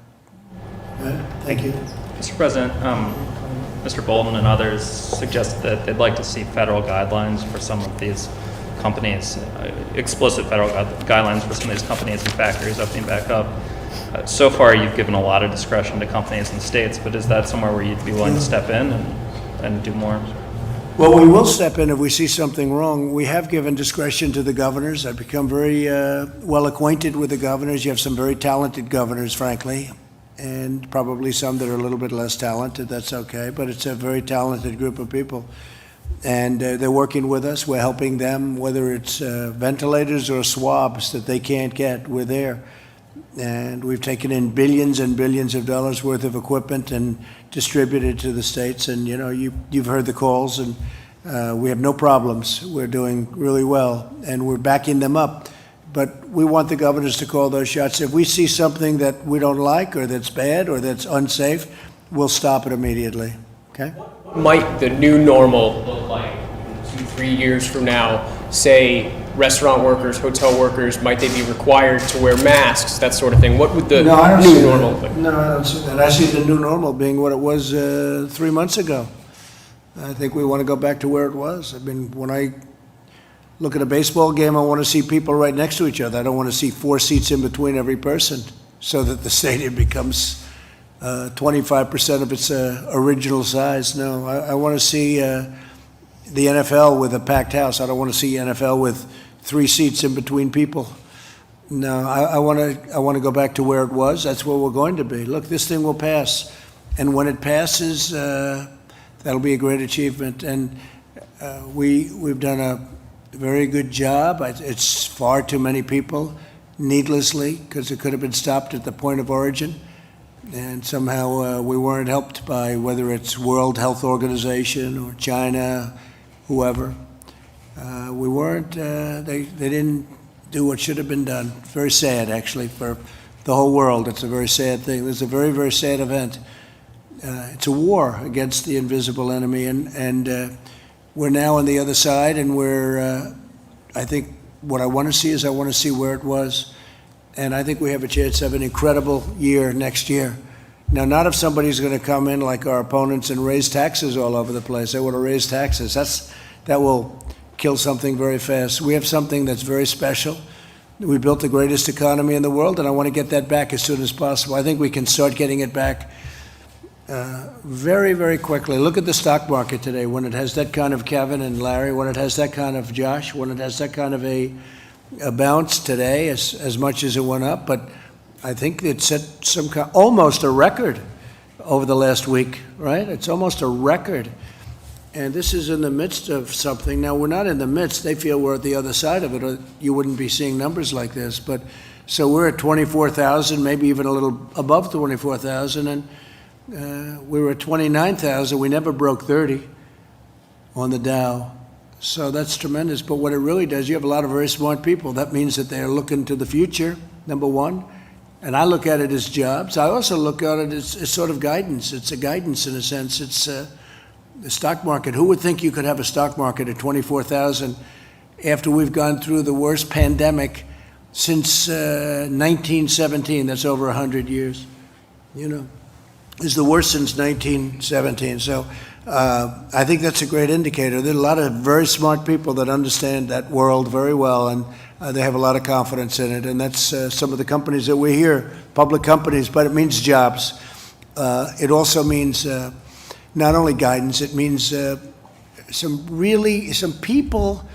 Thank you. Mr. President, Mr. Bolton and others suggested that they'd like to see federal guidelines for some of these companies, explicit federal guidelines for some of these companies and factories opening back up. So far, you've given a lot of discretion to companies and states, but is that somewhere where you'd be willing to step in and do more? Well, we will step in if we see something wrong. We have given discretion to the governors. I've become very well acquainted with the governors. You have some very talented governors, frankly, and probably some that are a little bit less talented. That's okay, but it's a very talented group of people. And they're working with us. We're helping them, whether it's ventilators or swabs that they can't get, we're there. And we've taken in billions and billions of dollars worth of equipment and distributed to the states. And, you know, you've heard the calls, and we have no problems. We're doing really well, and we're backing them up. But we want the governors to call those shots. If we see something that we don't like or that's bad or that's unsafe, we'll stop it immediately, okay? What might the new normal look like 2-3 years from now? Say restaurant workers, hotel workers, might they be required to wear masks, that sort of thing? What would the new normal look like? No, I don't see that. I see the new normal being what it was 3 months ago. I think we want to go back to where it was. I mean, when I look at a baseball game, I want to see people right next to each other. I don't want to see 4 seats in between every person so that the stadium becomes 25% of its original size. No, I want to see the NFL with a packed house. I don't want to see NFL with 3 seats in between people. No, I want to go back to where it was. That's where we're going to be. Look, this thing will pass. And when it passes, that'll be a great achievement. And we've done a very good job. It's far too many people, needlessly, because it could have been stopped at the point of origin. And somehow we weren't helped by whether it's World Health Organization or China, whoever. We weren't, they didn't do what should have been done. It's very sad, actually, for the whole world. It's a very sad thing. It's a very, very sad event. It's a war against the invisible enemy, and we're now on the other side, and I think what I want to see is I want to see where it was. And I think we have a chance to have an incredible year next year. Now, not if somebody's going to come in like our opponents and raise taxes all over the place. They want to raise taxes. That will kill something very fast. We have something that's very special. We built the greatest economy in the world, and I want to get that back as soon as possible. I think we can start getting it back very, very quickly. Look at the stock market today. When it has that kind of, Kevin and Larry, when it has that kind of, Josh, when it has that kind of a bounce today, as much as it went up, but I think it set almost a record over the last week, right? It's almost a record. And this is in the midst of something. Now, we're not in the midst. They feel we're at the other side of it, or you wouldn't be seeing numbers like this. But so we're at 24,000, maybe even a little above 24,000, and we were at 29,000. We never broke 30 on the Dow. So that's tremendous. But what it really does, you have a lot of very smart people. That means that they're looking to the future, number one. And I look at it as jobs. I also look at it as sort of guidance. It's a guidance in a sense. It's the stock market. Who would think you could have a stock market at 24,000 after we've gone through the worst pandemic since 1917? That's over 100 years. You know, it's the worst since 1917. So I think that's a great indicator. There are a lot of very smart people that understand that world very well, and they have a lot of confidence in it. And that's some of the companies that we hear, public companies, but it means jobs. It also means not only guidance, it means some people,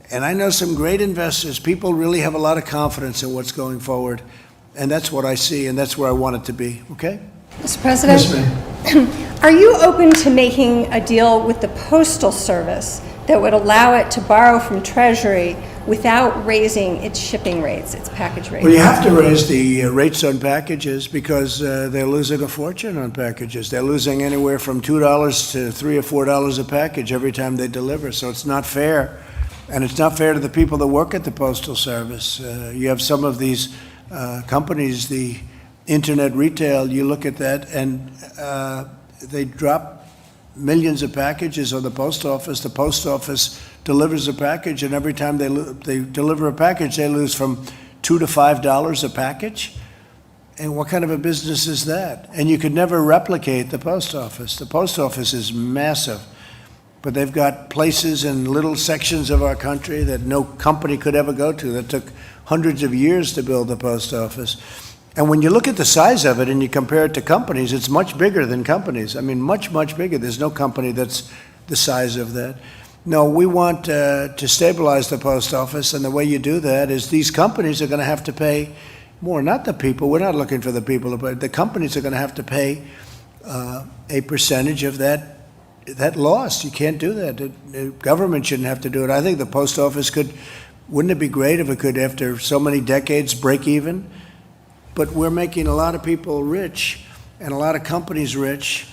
and I know some great investors, people really have a lot of confidence in what's going forward. And that's what I see, and that's where I want it to be, okay? Mr. President, are you open to making a deal with the Postal Service that would allow it to borrow from Treasury without raising its shipping rates, its package rates? Well, you have to raise the rates on packages because they're losing a fortune on packages. They're losing anywhere from $2 to $3 or $4 a package every time they deliver, so it's not fair. And it's not fair to the people that work at the Postal Service. You have some of these companies, the internet retail, you look at that, and they drop millions of packages on the post office. The post office delivers a package, and every time they deliver a package, they lose from $2 to $5 a package. And what kind of a business is that? And you could never replicate the post office. The post office is massive, but they've got places in little sections of our country that no company could ever go to, that took hundreds of years to build the post office. And when you look at the size of it and you compare it to companies, it's much bigger than companies. I mean, much, much bigger. There's no company that's the size of that. No, we want to stabilize the post office, and the way you do that is these companies are going to have to pay more, not the people. We're not looking for the people, but the companies are going to have to pay a percentage of that loss. You can't do that. The government shouldn't have to do it. I think the post office wouldn't it be great if it could, after so many decades, break even? But we're making a lot of people rich and a lot of companies rich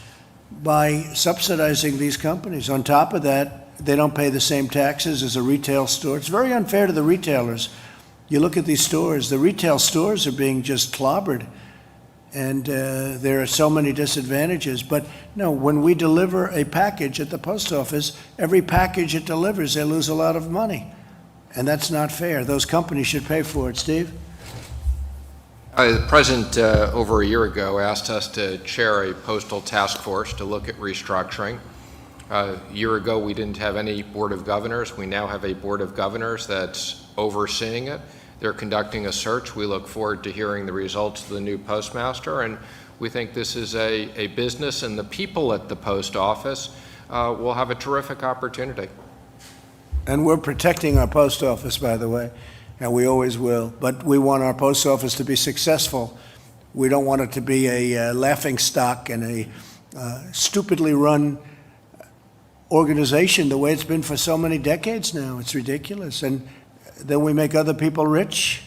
by subsidizing these companies. On top of that, they don't pay the same taxes as a retail store. It's very unfair to the retailers. You look at these stores, the retail stores are being just clobbered, and there are so many disadvantages. But no, when we deliver a package at the post office, every package it delivers, they lose a lot of money. And that's not fair. Those companies should pay for it. Steve? The President, over a year ago, asked us to chair a postal task force to look at restructuring. A year ago, we didn't have any Board of Governors. We now have a Board of Governors that's overseeing it. They're conducting a search. We look forward to hearing the results of the new postmaster, and we think this is a business, and the people at the post office will have a terrific opportunity. And we're protecting our post office, by the way, and we always will. But we want our post office to be successful. We don't want it to be a laughing stock and a stupidly run organization the way it's been for so many decades now. It's ridiculous. And then we make other people rich.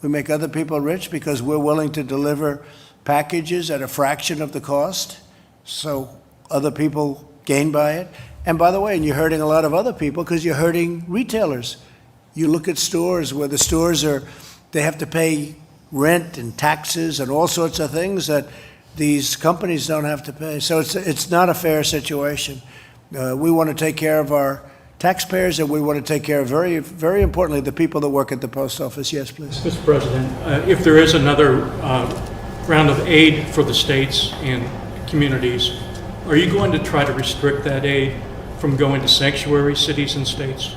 We make other people rich because we're willing to deliver packages at a fraction of the cost, so other people gain by it. And by the way, and you're hurting a lot of other people because you're hurting retailers. You look at stores where the stores they have to pay rent and taxes and all sorts of things that these companies don't have to pay. So it's not a fair situation. We want to take care of our taxpayers, and we want to take care of, very, very importantly, the people that work at the post office. Yes, please. Mr. President, if there is another round of aid for the states and communities, are you going to try to restrict that aid from going to sanctuary cities and states?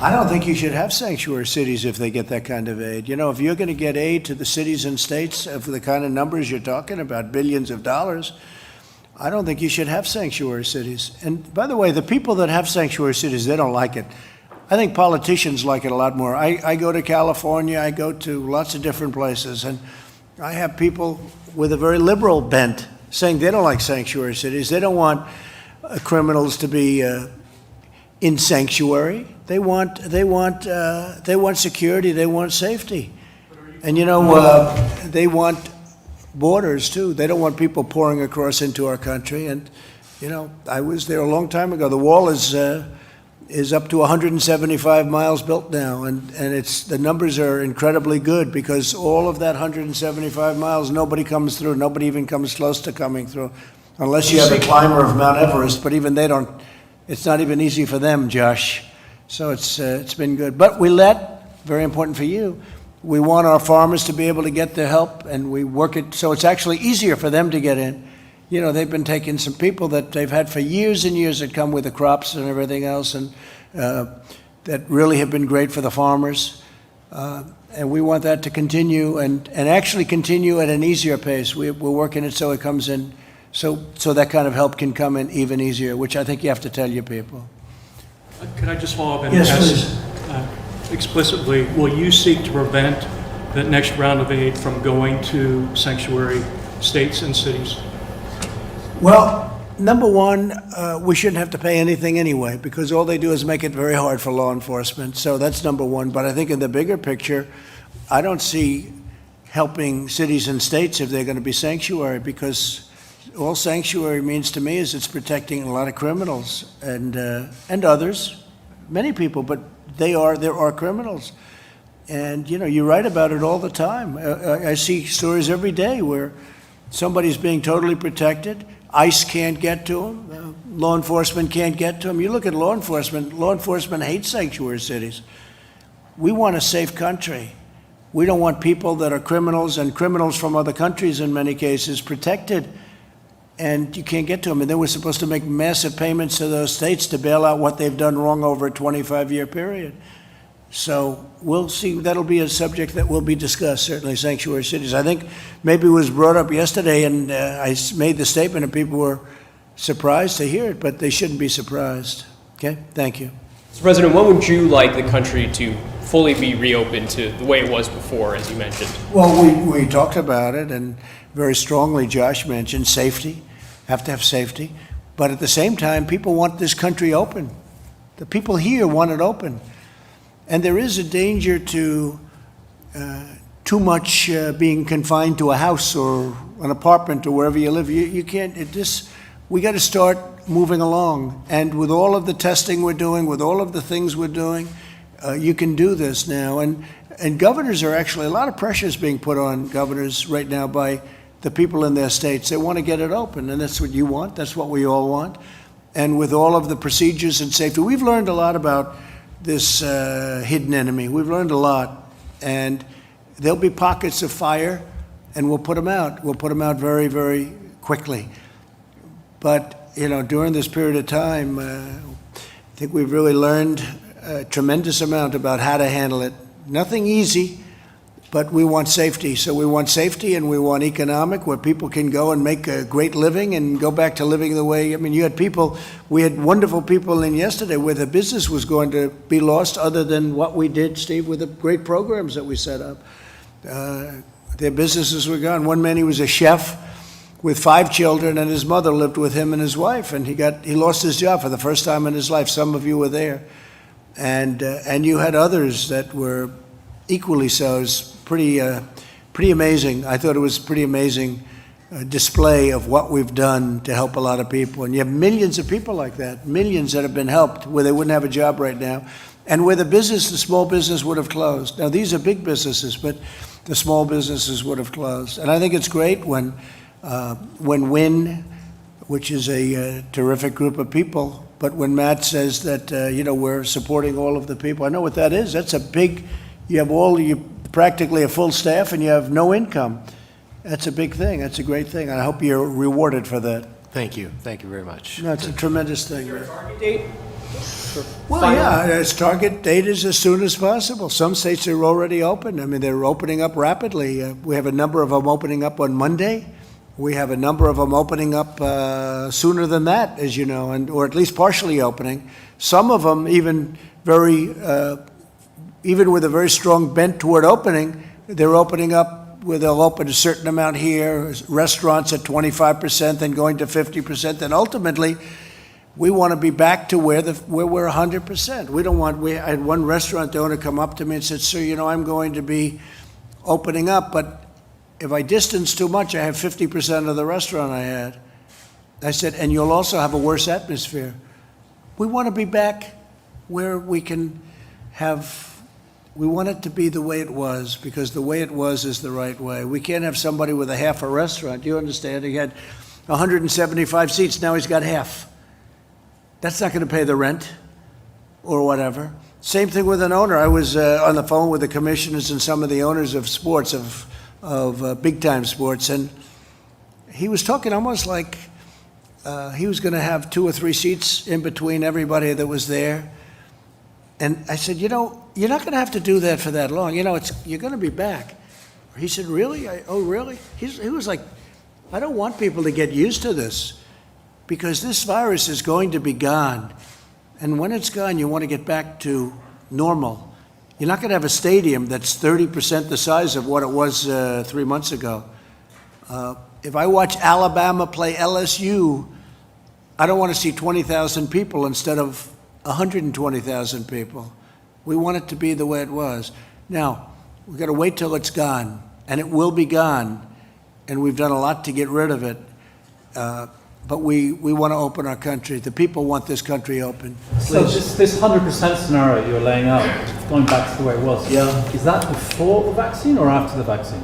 I don't think you should have sanctuary cities if they get that kind of aid. You know, if you're going to get aid to the cities and states for the kind of numbers you're talking about, billions of dollars, I don't think you should have sanctuary cities. And by the way, the people that have sanctuary cities, they don't like it. I think politicians like it a lot more. I go to California, I go to lots of different places, and I have people with a very liberal bent saying they don't like sanctuary cities. They don't want criminals to be in sanctuary. They want security. They want safety, and you know they want borders too. They don't want people pouring across into our country. And you know, I was there a long time ago. The wall is up to 175 miles built now, and the numbers are incredibly good because all of that 175 miles, nobody comes through. Nobody even comes close to coming through, unless you have a climber of Mount Everest. But even they don't. It's not even easy for them, Josh. So it's been good. But very important for you, we want our farmers to be able to get the help, and we work it so it's actually easier for them to get in. you know, they've been taking some people that they've had for years and years that come with the crops and everything else, and that really have been great for the farmers. And we want that to continue and actually continue at an easier pace. We're working it so it comes in, so that kind of help can come in even easier, which I think you have to tell your people. Could I just follow up and Yes, ask explicitly, will you seek to prevent the next round of aid from going to sanctuary states and cities? Well, number one, we shouldn't have to pay anything anyway, because all they do is make it very hard for law enforcement. So that's number one. But I think in the bigger picture, I don't see helping cities and states if they're going to be sanctuary, because all sanctuary means to me is it's protecting a lot of criminals and others, many people, but there are criminals. And, you know, you write about it all the time. I see stories every day where somebody's being totally protected. ICE can't get to them. Law enforcement can't get to them. You look at law enforcement hates sanctuary cities. We want a safe country. We don't want people that are criminals and criminals from other countries in many cases protected, and you can't get to them. And then we're supposed to make massive payments to those states to bail out what they've done wrong over a 25-year period. So we'll see. That'll be a subject that will be discussed, certainly, sanctuary cities. I think maybe it was brought up yesterday, and I made the statement, and people were surprised to hear it, but they shouldn't be surprised. Okay? Thank you. Mr. President, when would you like the country to fully be reopened to the way it was before, as you mentioned? Well, we talked about it, and very strongly Josh mentioned safety. Have to have safety. But at the same time, people want this country open. The people here want it open. And there is a danger to too much being confined to a house or an apartment or wherever you live. You can't, we got to start moving along. And with all of the testing we're doing, with all of the things we're doing, you can do this now. And governors are actually, a lot of pressure is being put on governors right now by the people in their states. They want to get it open, and that's what you want. That's what we all want. And with all of the procedures and safety, we've learned a lot about this hidden enemy. We've learned a lot, and there'll be pockets of fire, and we'll put them out. We'll put them out very, very quickly. But, you know, during this period of time, I think we've really learned a tremendous amount about how to handle it. Nothing easy, but we want safety. So we want safety, and we want economic, where people can go and make a great living and go back to living the way, I mean, you had people, we had wonderful people in yesterday where the business was going to be lost other than what we did, Steve, with the great programs that we set up. Their businesses were gone. One man, he was a chef with 5 children, and his mother lived with him and his wife, and he lost his job for the first time in his life. Some of you were there. And you had others that were equally so. It was pretty amazing. I thought it was pretty amazing display of what we've done to help a lot of people. And you have millions of people like that, millions that have been helped where they wouldn't have a job right now, and where the small business would have closed. Now, these are big businesses, but the small businesses would have closed. And I think it's great when WIN, which is a terrific group of people, but when Matt says that, we're supporting all of the people, I know what that is. That's a big, you practically a full staff and you have no income. That's a big thing. That's a great thing. And I hope you're rewarded for that. Thank you. Thank you very much. No, it's a tremendous thing. Is there a target date? Well, yeah, its target date is as soon as possible. Some states are already open. I mean, they're opening up rapidly. We have a number of them opening up on Monday. We have a number of them opening up sooner than that, as you know, or at least partially opening. Some of them even even with a very strong bent toward opening, they're opening up where they'll open a certain amount here, restaurants at 25%, then going to 50%, then ultimately we want to be back to where we're 100%. We don't want. I had one restaurant owner come up to me and said, "Sir, I'm going to be opening up, but if I distance too much, I have 50% of the restaurant I had." I said, "And you'll also have a worse atmosphere." We want to be back where we can we want it to be the way it was, because the way it was is the right way. We can't have somebody with a half a restaurant. You understand? He had 175 seats, now he's got half. That's not going to pay the rent or whatever. Same thing with an owner. I was on the phone with the commissioners and some of the owners of sports, of big-time sports, and he was talking almost like he was going to have 2 or 3 seats in between everybody that was there. And I said, you know, you're not going to have to do that for that long. You know, you're going to be back. He said, really? Oh, really? He was like, I don't want people to get used to this because this virus is going to be gone. And when it's gone, you want to get back to normal. You're not going to have a stadium that's 30% the size of what it was 3 months ago. If I watch Alabama play LSU, I don't want to see 20,000 people instead of 120,000 people. We want it to be the way it was. Now, we've got to wait till it's gone, and it will be gone, and we've done a lot to get rid of it. But we want to open our country. The people want this country open. Please. So this 100% scenario you're laying out, going back to the way it was, is that before the vaccine or after the vaccine?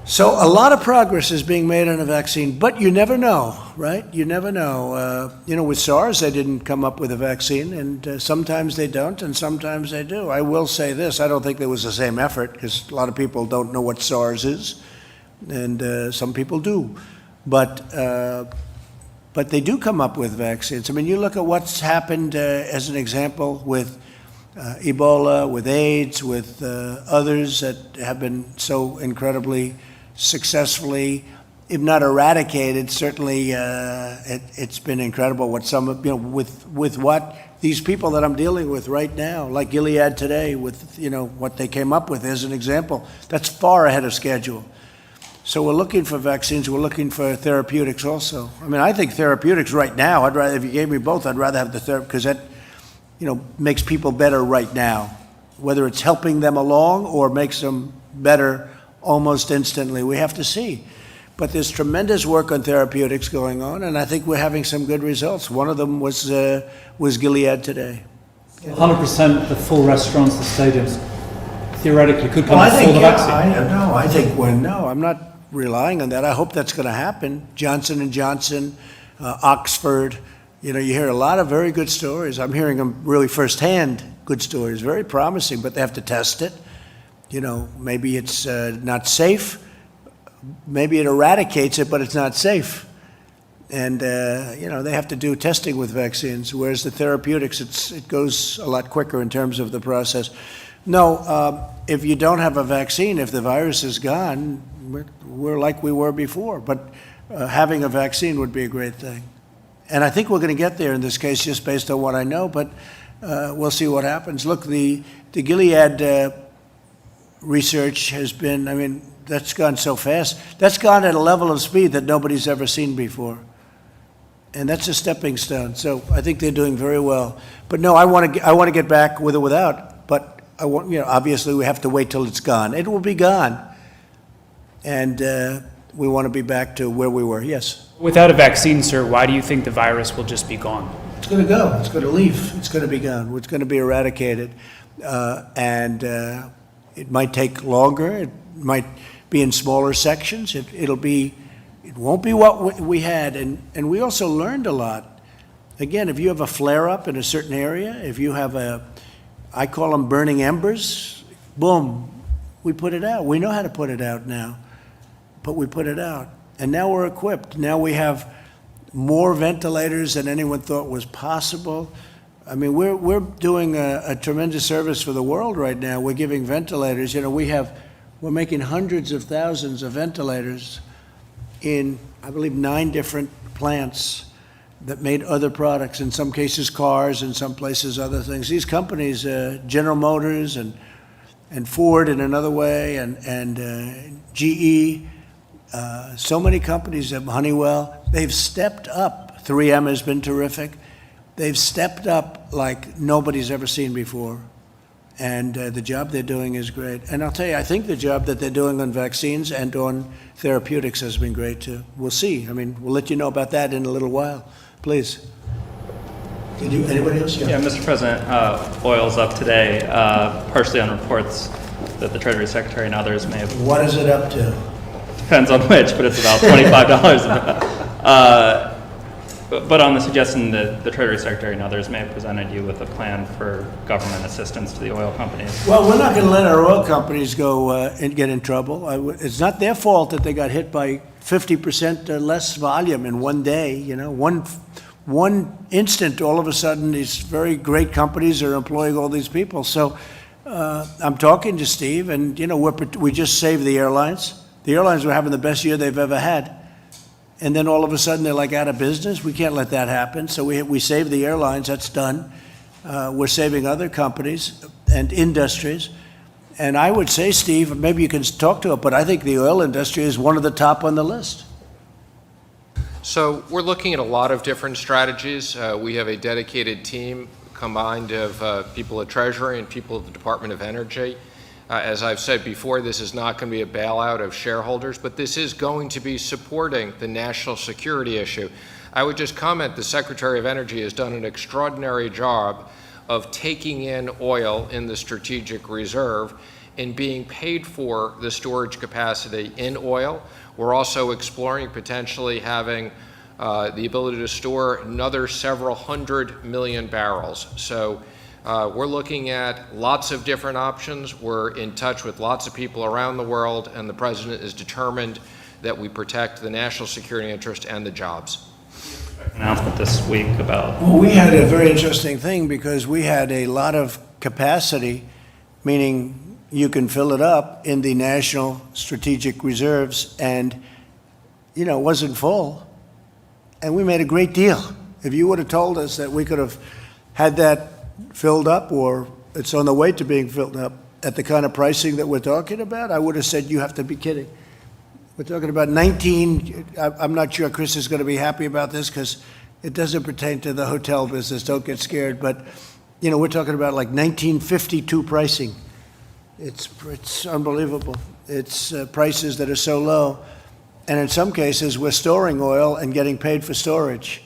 So a lot of progress is being made on a vaccine, but you never know, right? You never know. You know, with SARS, they didn't come up with a vaccine, and sometimes they don't, and sometimes they do. I will say this, I don't think there was the same effort, because a lot of people don't know what SARS is, and some people do. But they do come up with vaccines. I mean, you look at what's happened as an example with Ebola, with AIDS, with others that have been so incredibly successfully, if not eradicated, certainly it's been incredible what some of, you know, with what these people that I'm dealing with right now, like Gilead today, with, you know, what they came up with as an example, that's far ahead of schedule. So we're looking for vaccines, we're looking for therapeutics also. I mean, I think therapeutics right now, I'd rather, if you gave me both, I'd rather have the therapy, because that, you know, makes people better right now, whether it's helping them along or makes them better almost instantly. We have to see. But there's tremendous work on therapeutics going on, and I think we're having some good results. One of them was Gilead today. 100% the full restaurants, the stadiums, theoretically could come before the vaccine. No, I'm not relying on that. I hope that's going to happen. Johnson & Johnson, Oxford, you know, you hear a lot of very good stories. I'm hearing them really firsthand, good stories, very promising, but they have to test it. You know, maybe it's not safe. Maybe it eradicates it, but it's not safe. And, you know, they have to do testing with vaccines, whereas the therapeutics, it goes a lot quicker in terms of the process. No, if you don't have a vaccine, if the virus is gone, we're like we were before. But having a vaccine would be a great thing. And I think we're going to get there in this case just based on what I know, but we'll see what happens. Look, the Gilead research has been, I mean, that's gone so fast. That's gone at a level of speed that nobody's ever seen before. And that's a stepping stone. So I think they're doing very well. But no, I want to get back with or without, but I want, you know, obviously we have to wait till it's gone. It will be gone. And we want to be back to where we were. Yes? Without a vaccine, sir, why do you think the virus will just be gone? It's going to go. It's going to leave. It's going to be gone. It's going to be eradicated. And it might take longer. It might be in smaller sections. It won't be what we had. And we also learned a lot. Again, if you have a flare-up in a certain area, if you have I call them burning embers, boom, we put it out. We know how to put it out now, but we put it out. And now we're equipped. Now we have more ventilators than anyone thought was possible. I mean, we're doing a tremendous service for the world right now. We're giving ventilators. You know, we're making hundreds of thousands of ventilators in, I believe, 9 different plants that made other products, in some cases cars, in some places other things. These companies, General Motors and Ford in another way, and GE, so many companies, Honeywell, they've stepped up. 3M has been terrific. They've stepped up like nobody's ever seen before. And the job they're doing is great. And I'll tell you, I think the job that they're doing on vaccines and on therapeutics has been great too. We'll see. I mean, we'll let you know about that in a little while. Please. Anybody else? Yeah, Mr. President, oil's up today, partially on reports that the Treasury Secretary and others may have. What is it up to? Depends on which, but it's about $25. But on the suggestion that the Treasury Secretary and others may have presented you with a plan for government assistance to the oil companies. Well, we're not going to let our oil companies go and get in trouble. It's not their fault that they got hit by 50% less volume in one day. You know, one instant, all of a sudden, these very great companies are employing all these people. So I'm talking to Steve, and you know, we just saved the airlines. The airlines were having the best year they've ever had. And then all of a sudden they're like out of business. We can't let that happen. So we saved the airlines. That's done. We're saving other companies and industries. And I would say, Steve, maybe you can talk to it, but I think the oil industry is one of the top on the list. So we're looking at a lot of different strategies. We have a dedicated team combined of people at Treasury and people at the Department of Energy. As I've said before, this is not going to be a bailout of shareholders, but this is going to be supporting the national security issue. I would just comment the Secretary of Energy has done an extraordinary job of taking in oil in the strategic reserve and being paid for the storage capacity in oil. We're also exploring potentially having the ability to store another several 100 million barrels. So we're looking at lots of different options. We're in touch with lots of people around the world, and the President is determined that we protect the national security interest and the jobs. Announcement this week about... Well, we had a very interesting thing because we had a lot of capacity, meaning you can fill it up in the national strategic reserves, and, you know, it wasn't full. And we made a great deal. If you would have told us that we could have had that filled up, or it's on the way to being filled up at the kind of pricing that we're talking about, I would have said, you have to be kidding. We're talking about 19, I'm not sure Chris is going to be happy about this because it doesn't pertain to the hotel business, don't get scared, but you know, we're talking about like 1952 pricing. It's unbelievable. It's prices that are so low, and in some cases we're storing oil and getting paid for storage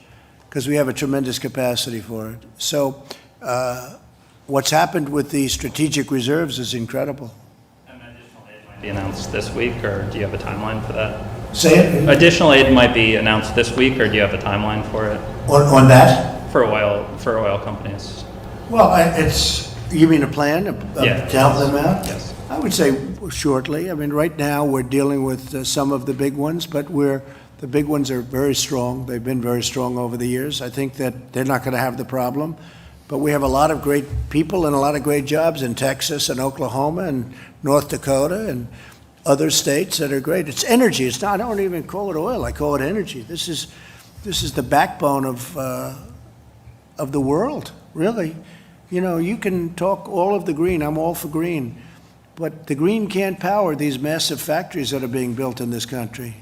because we have a tremendous capacity for it. So what's happened with the strategic reserves is incredible. And additional aid might be announced this week, or do you have a timeline for that? Say it. Additional aid might be announced this week, or do you have a timeline for it? On that? For oil companies. Well, you mean a plan to help them out? Yes. I would say shortly. I mean, right now we're dealing with some of the big ones, but the big ones are very strong. They've been very strong over the years. I think that they're not going to have the problem. But we have a lot of great people and a lot of great jobs in Texas and Oklahoma and North Dakota and other states that are great. It's energy. It's not. I don't even call it oil. I call it energy. This is the backbone of the world, really. You know, you can talk all of the green. I'm all for green, but the green can't power these massive factories that are being built in this country.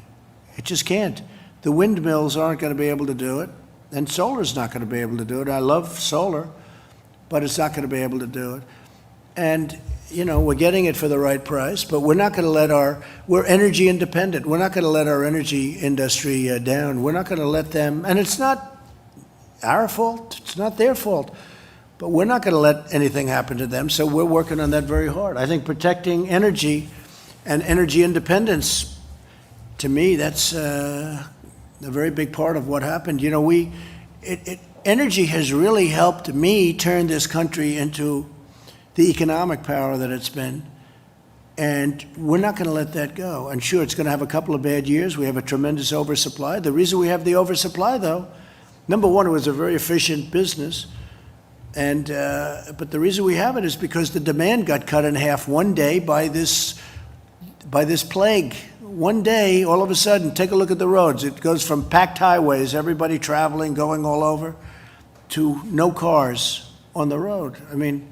It just can't. The windmills aren't going to be able to do it. And solar's not going to be able to do it. I love solar, but it's not going to be able to do it. And, you know, we're getting it for the right price, but we're not going to we're energy independent. We're not going to let our energy industry down. We're not going to let them, and it's not our fault. It's not their fault. But we're not going to let anything happen to them, so we're working on that very hard. I think protecting energy and energy independence, to me, that's a very big part of what happened. You know, energy has really helped me turn this country into the economic power that it's been, and we're not going to let that go. And sure, it's going to have a couple of bad years. We have a tremendous oversupply. The reason we have the oversupply, though, number one, it was a very efficient business, and but the reason we have it is because the demand got cut in half one day by this plague. One day, all of a sudden, take a look at the roads. It goes from packed highways, everybody traveling, going all over, to no cars on the road. I mean,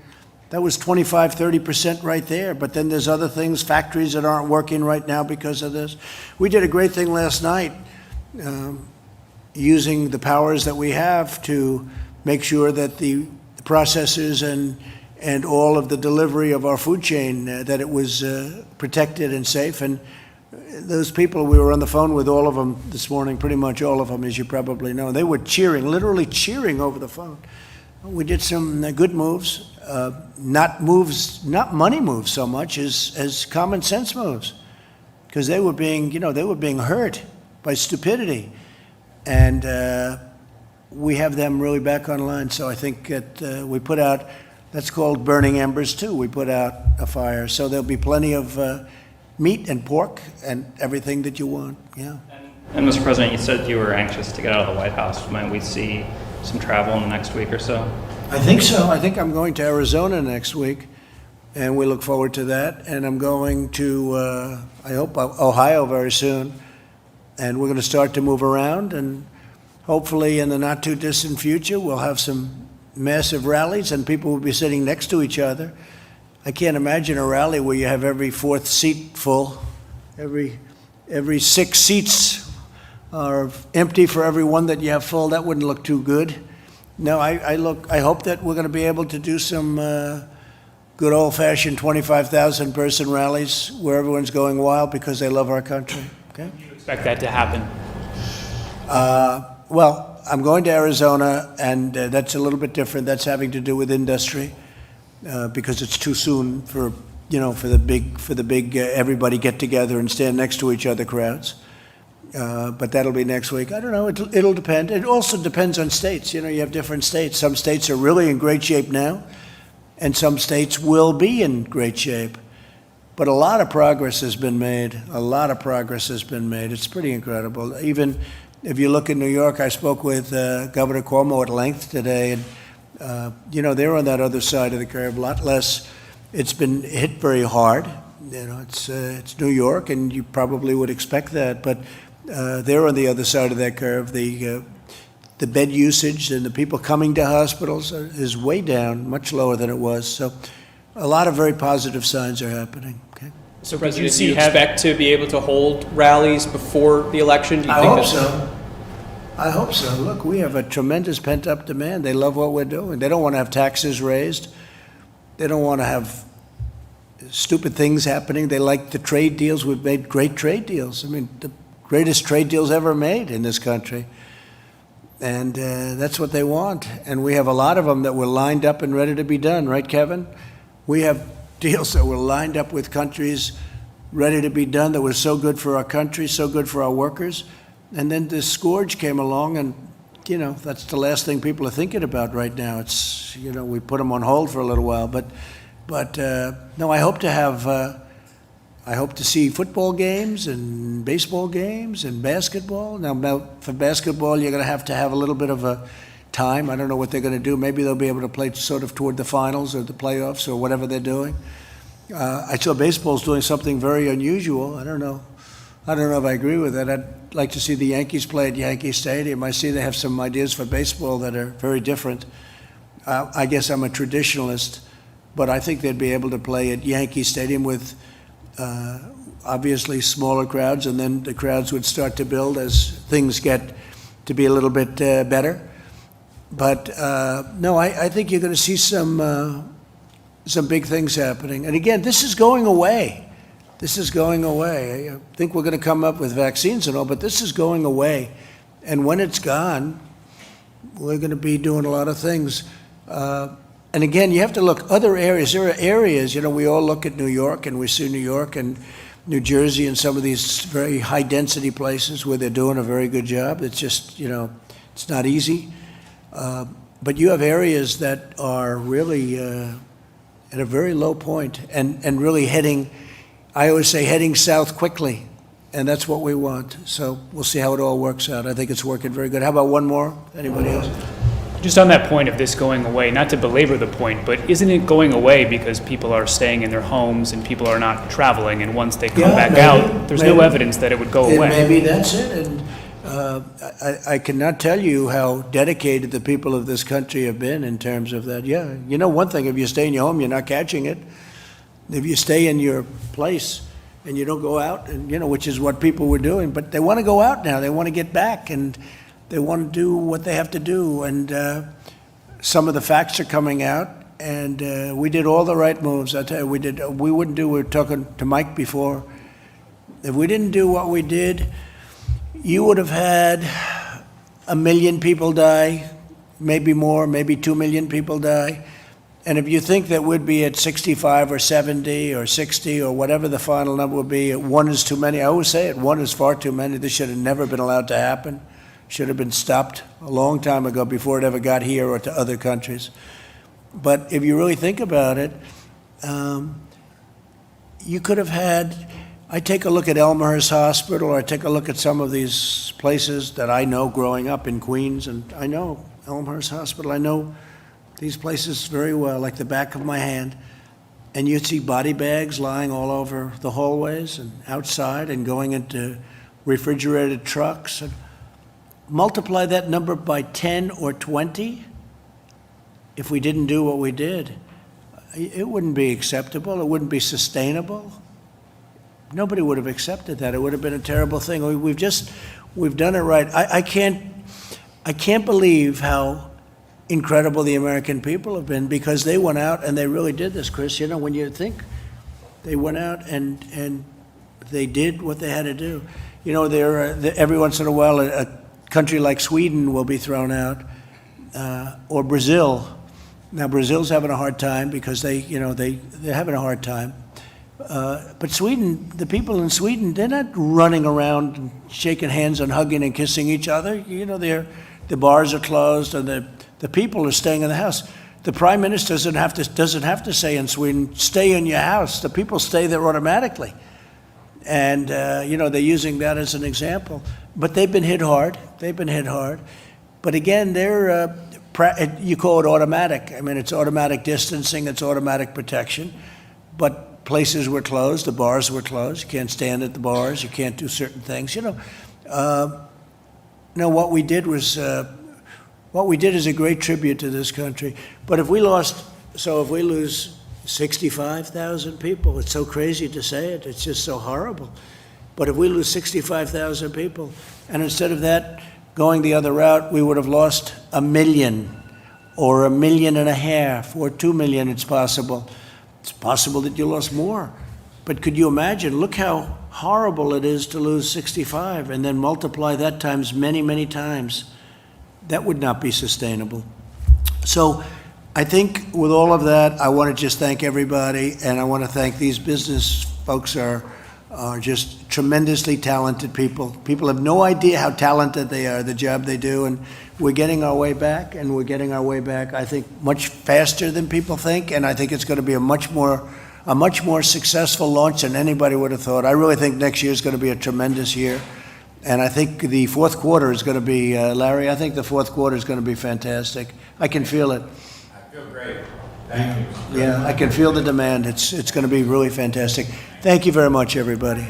that was 25, 30% right there. But then there's other things, factories that aren't working right now because of this. We did a great thing last night, using the powers that we have to make sure that the processors and all of the delivery of our food chain, that it was protected and safe. And those people, we were on the phone with all of them this morning, pretty much all of them, as you probably know. They were cheering, literally cheering over the phone. We did some good moves, not money moves so much as common sense moves, because they were being hurt by stupidity. And we have them really back online. So I think that we put out, that's called burning embers too. We put out a fire. So there'll be plenty of meat and pork and everything that you want, yeah. And Mr. President, you said you were anxious to get out of the White House. Might we see some travel in the next week or so? I think so. I think I'm going to Arizona next week, and we look forward to that. And I'm going to, I hope, Ohio very soon. And we're going to start to move around, and hopefully in the not too distant future, we'll have some massive rallies and people will be sitting next to each other. I can't imagine a rally where you have every fourth seat full, every 6 seats are empty for every one that you have full. That wouldn't look too good. No, I hope that we're going to be able to do some good old-fashioned 25,000 person rallies where everyone's going wild because they love our country. Okay. Do you expect that to happen? Well, I'm going to Arizona, and that's a little bit different. That's having to do with industry, because it's too soon for the big everybody get together and stand next to each other crowds. But that'll be next week. I don't know. It'll depend. It also depends on states. You have different states. Some states are really in great shape now, and some states will be in great shape. But a lot of progress has been made. A lot of progress has been made. It's pretty incredible. Even if you look in New York, I spoke with Governor Cuomo at length today, and they're on that other side of the curve. A lot less. It's been hit very hard. It's New York, and you probably would expect that. But they're on the other side of that curve. The bed usage and the people coming to hospitals is way down, much lower than it was. So a lot of very positive signs are happening. Okay. So, President, do you expect to be able to hold rallies before the election? Do you I think hope so. I hope so. Look, we have a tremendous pent-up demand. They love what we're doing. They don't want to have taxes raised. They don't want to have stupid things happening. They like the trade deals. We've made great trade deals. I mean, the greatest trade deals ever made in this country. And that's what they want. And we have a lot of them that were lined up and ready to be done, right, Kevin? We have deals that were lined up with countries ready to be done that were so good for our country, so good for our workers. And then this scourge came along, and, that's the last thing people are thinking about right now. It's, we put them on hold for a little while. But no, I hope to see football games and baseball games and basketball. Now for basketball, you're going to have a little bit of a time. I don't know what they're going to do. Maybe they'll be able to play sort of toward the finals or the playoffs or whatever they're doing. I saw baseball's doing something very unusual. I don't know if I agree with that. I'd like to see the Yankees play at Yankee Stadium. I see they have some ideas for baseball that are very different. I guess I'm a traditionalist, but I think they'd be able to play at Yankee Stadium with obviously smaller crowds, and then the crowds would start to build as things get to be a little bit better. But no, I think you're going to see some big things happening. And again, this is going away. This is going away. I think we're going to come up with vaccines and all, but this is going away. And when it's gone, we're going to be doing a lot of things. And again, you have to look other areas. There are areas, we all look at New York, and we see New York and New Jersey and some of these very high-density places where they're doing a very good job. It's just, it's not easy. But you have areas that are really at a very low point and really heading south quickly. And that's what we want. So we'll see how it all works out. I think it's working very good. How about one more? Anybody else? Just on that point of this going away, not to belabor the point, but isn't it going away because people are staying in their homes and people are not traveling, and once they come back out, there's no evidence that it would go away? Maybe that's it. And I cannot tell you how dedicated the people of this country have been in terms of that. Yeah, one thing, if you stay in your home, you're not catching it. If you stay in your place and you don't go out, and which is what people were doing, but they want to go out now. They want to get back, and they want to do what they have to do. And some of the facts are coming out, and we did all the right moves. I tell you, we wouldn't do, we were talking to Mike before. If we didn't do what we did, you would have had 1 million people die, maybe more, maybe 2 million people die. And if you think that we'd be at 65 or 70 or 60 or whatever the final number would be, 1 is too many. I always say it, 1 is far too many. This should have never been allowed to happen. should have been stopped a long time ago before it ever got here or to other countries. But if you really think about it, you could have had, I take a look at Elmhurst Hospital, or I take a look at some of these places that I know growing up in Queens, and I know Elmhurst Hospital, I know these places very well, like the back of my hand. And you'd see body bags lying all over the hallways and outside and going into refrigerated trucks. And multiply that number by 10 or 20, if we didn't do what we did, it wouldn't be acceptable. It wouldn't be sustainable. Nobody would have accepted that. It would have been a terrible thing. We've done it right. I can't believe how incredible the American people have been, because they went out and they really did this, Chris. You know, when you think they went out and they did what they had to do. You know, every once in a while a country like Sweden will be thrown out, or Brazil. Now Brazil's having a hard time because they're having a hard time. But Sweden, the people in Sweden, they're not running around and shaking hands and hugging and kissing each other. You know, the bars are closed and the people are staying in the house. The prime minister doesn't have to say in Sweden, stay in your house. The people stay there automatically. And, they're using that as an example. But they've been hit hard. But again, you call it automatic. I mean, it's automatic distancing, it's automatic protection. But places were closed, the bars were closed. You can't stand at the bars, you can't do certain things. What we did is a great tribute to this country. But if we lose 65,000 people, it's so crazy to say it, it's just so horrible. But if we lose 65,000 people, and instead of that going the other route, we would have lost 1 million or 1.5 million or 2 million, it's possible. It's possible that you lost more. But could you imagine, look how horrible it is to lose 65 and then multiply that times many, many times. That would not be sustainable. So I think with all of that, I want to just thank everybody, and I want to thank these business folks are just tremendously talented people. People have no idea how talented they are, the job they do, and we're getting our way back, I think, much faster than people think, and I think it's going to be a much more successful launch than anybody would have thought. I really think next year is going to be a tremendous year. And I think the fourth quarter is going to be, Larry, I think the fourth quarter is going to be fantastic. I can feel it. I feel great. Thank you. Yeah, I can feel the demand. It's going to be really fantastic. Thank you very much, everybody.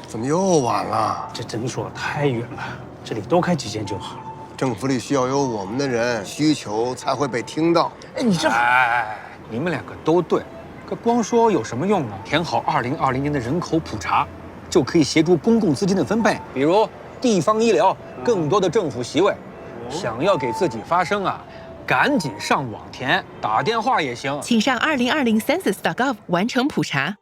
怎么又晚了？这诊所太远了，这里多开几间就好了。政府里需要有我们的人，需求才会被听到。哎，你们两个都对，可光说有什么用呢？填好2020年的人口普查，就可以协助公共资金的分配，比如地方医疗、更多的政府席位。想要给自己发声啊，赶紧上网填，打电话也行。请上2020census.gov 完成普查。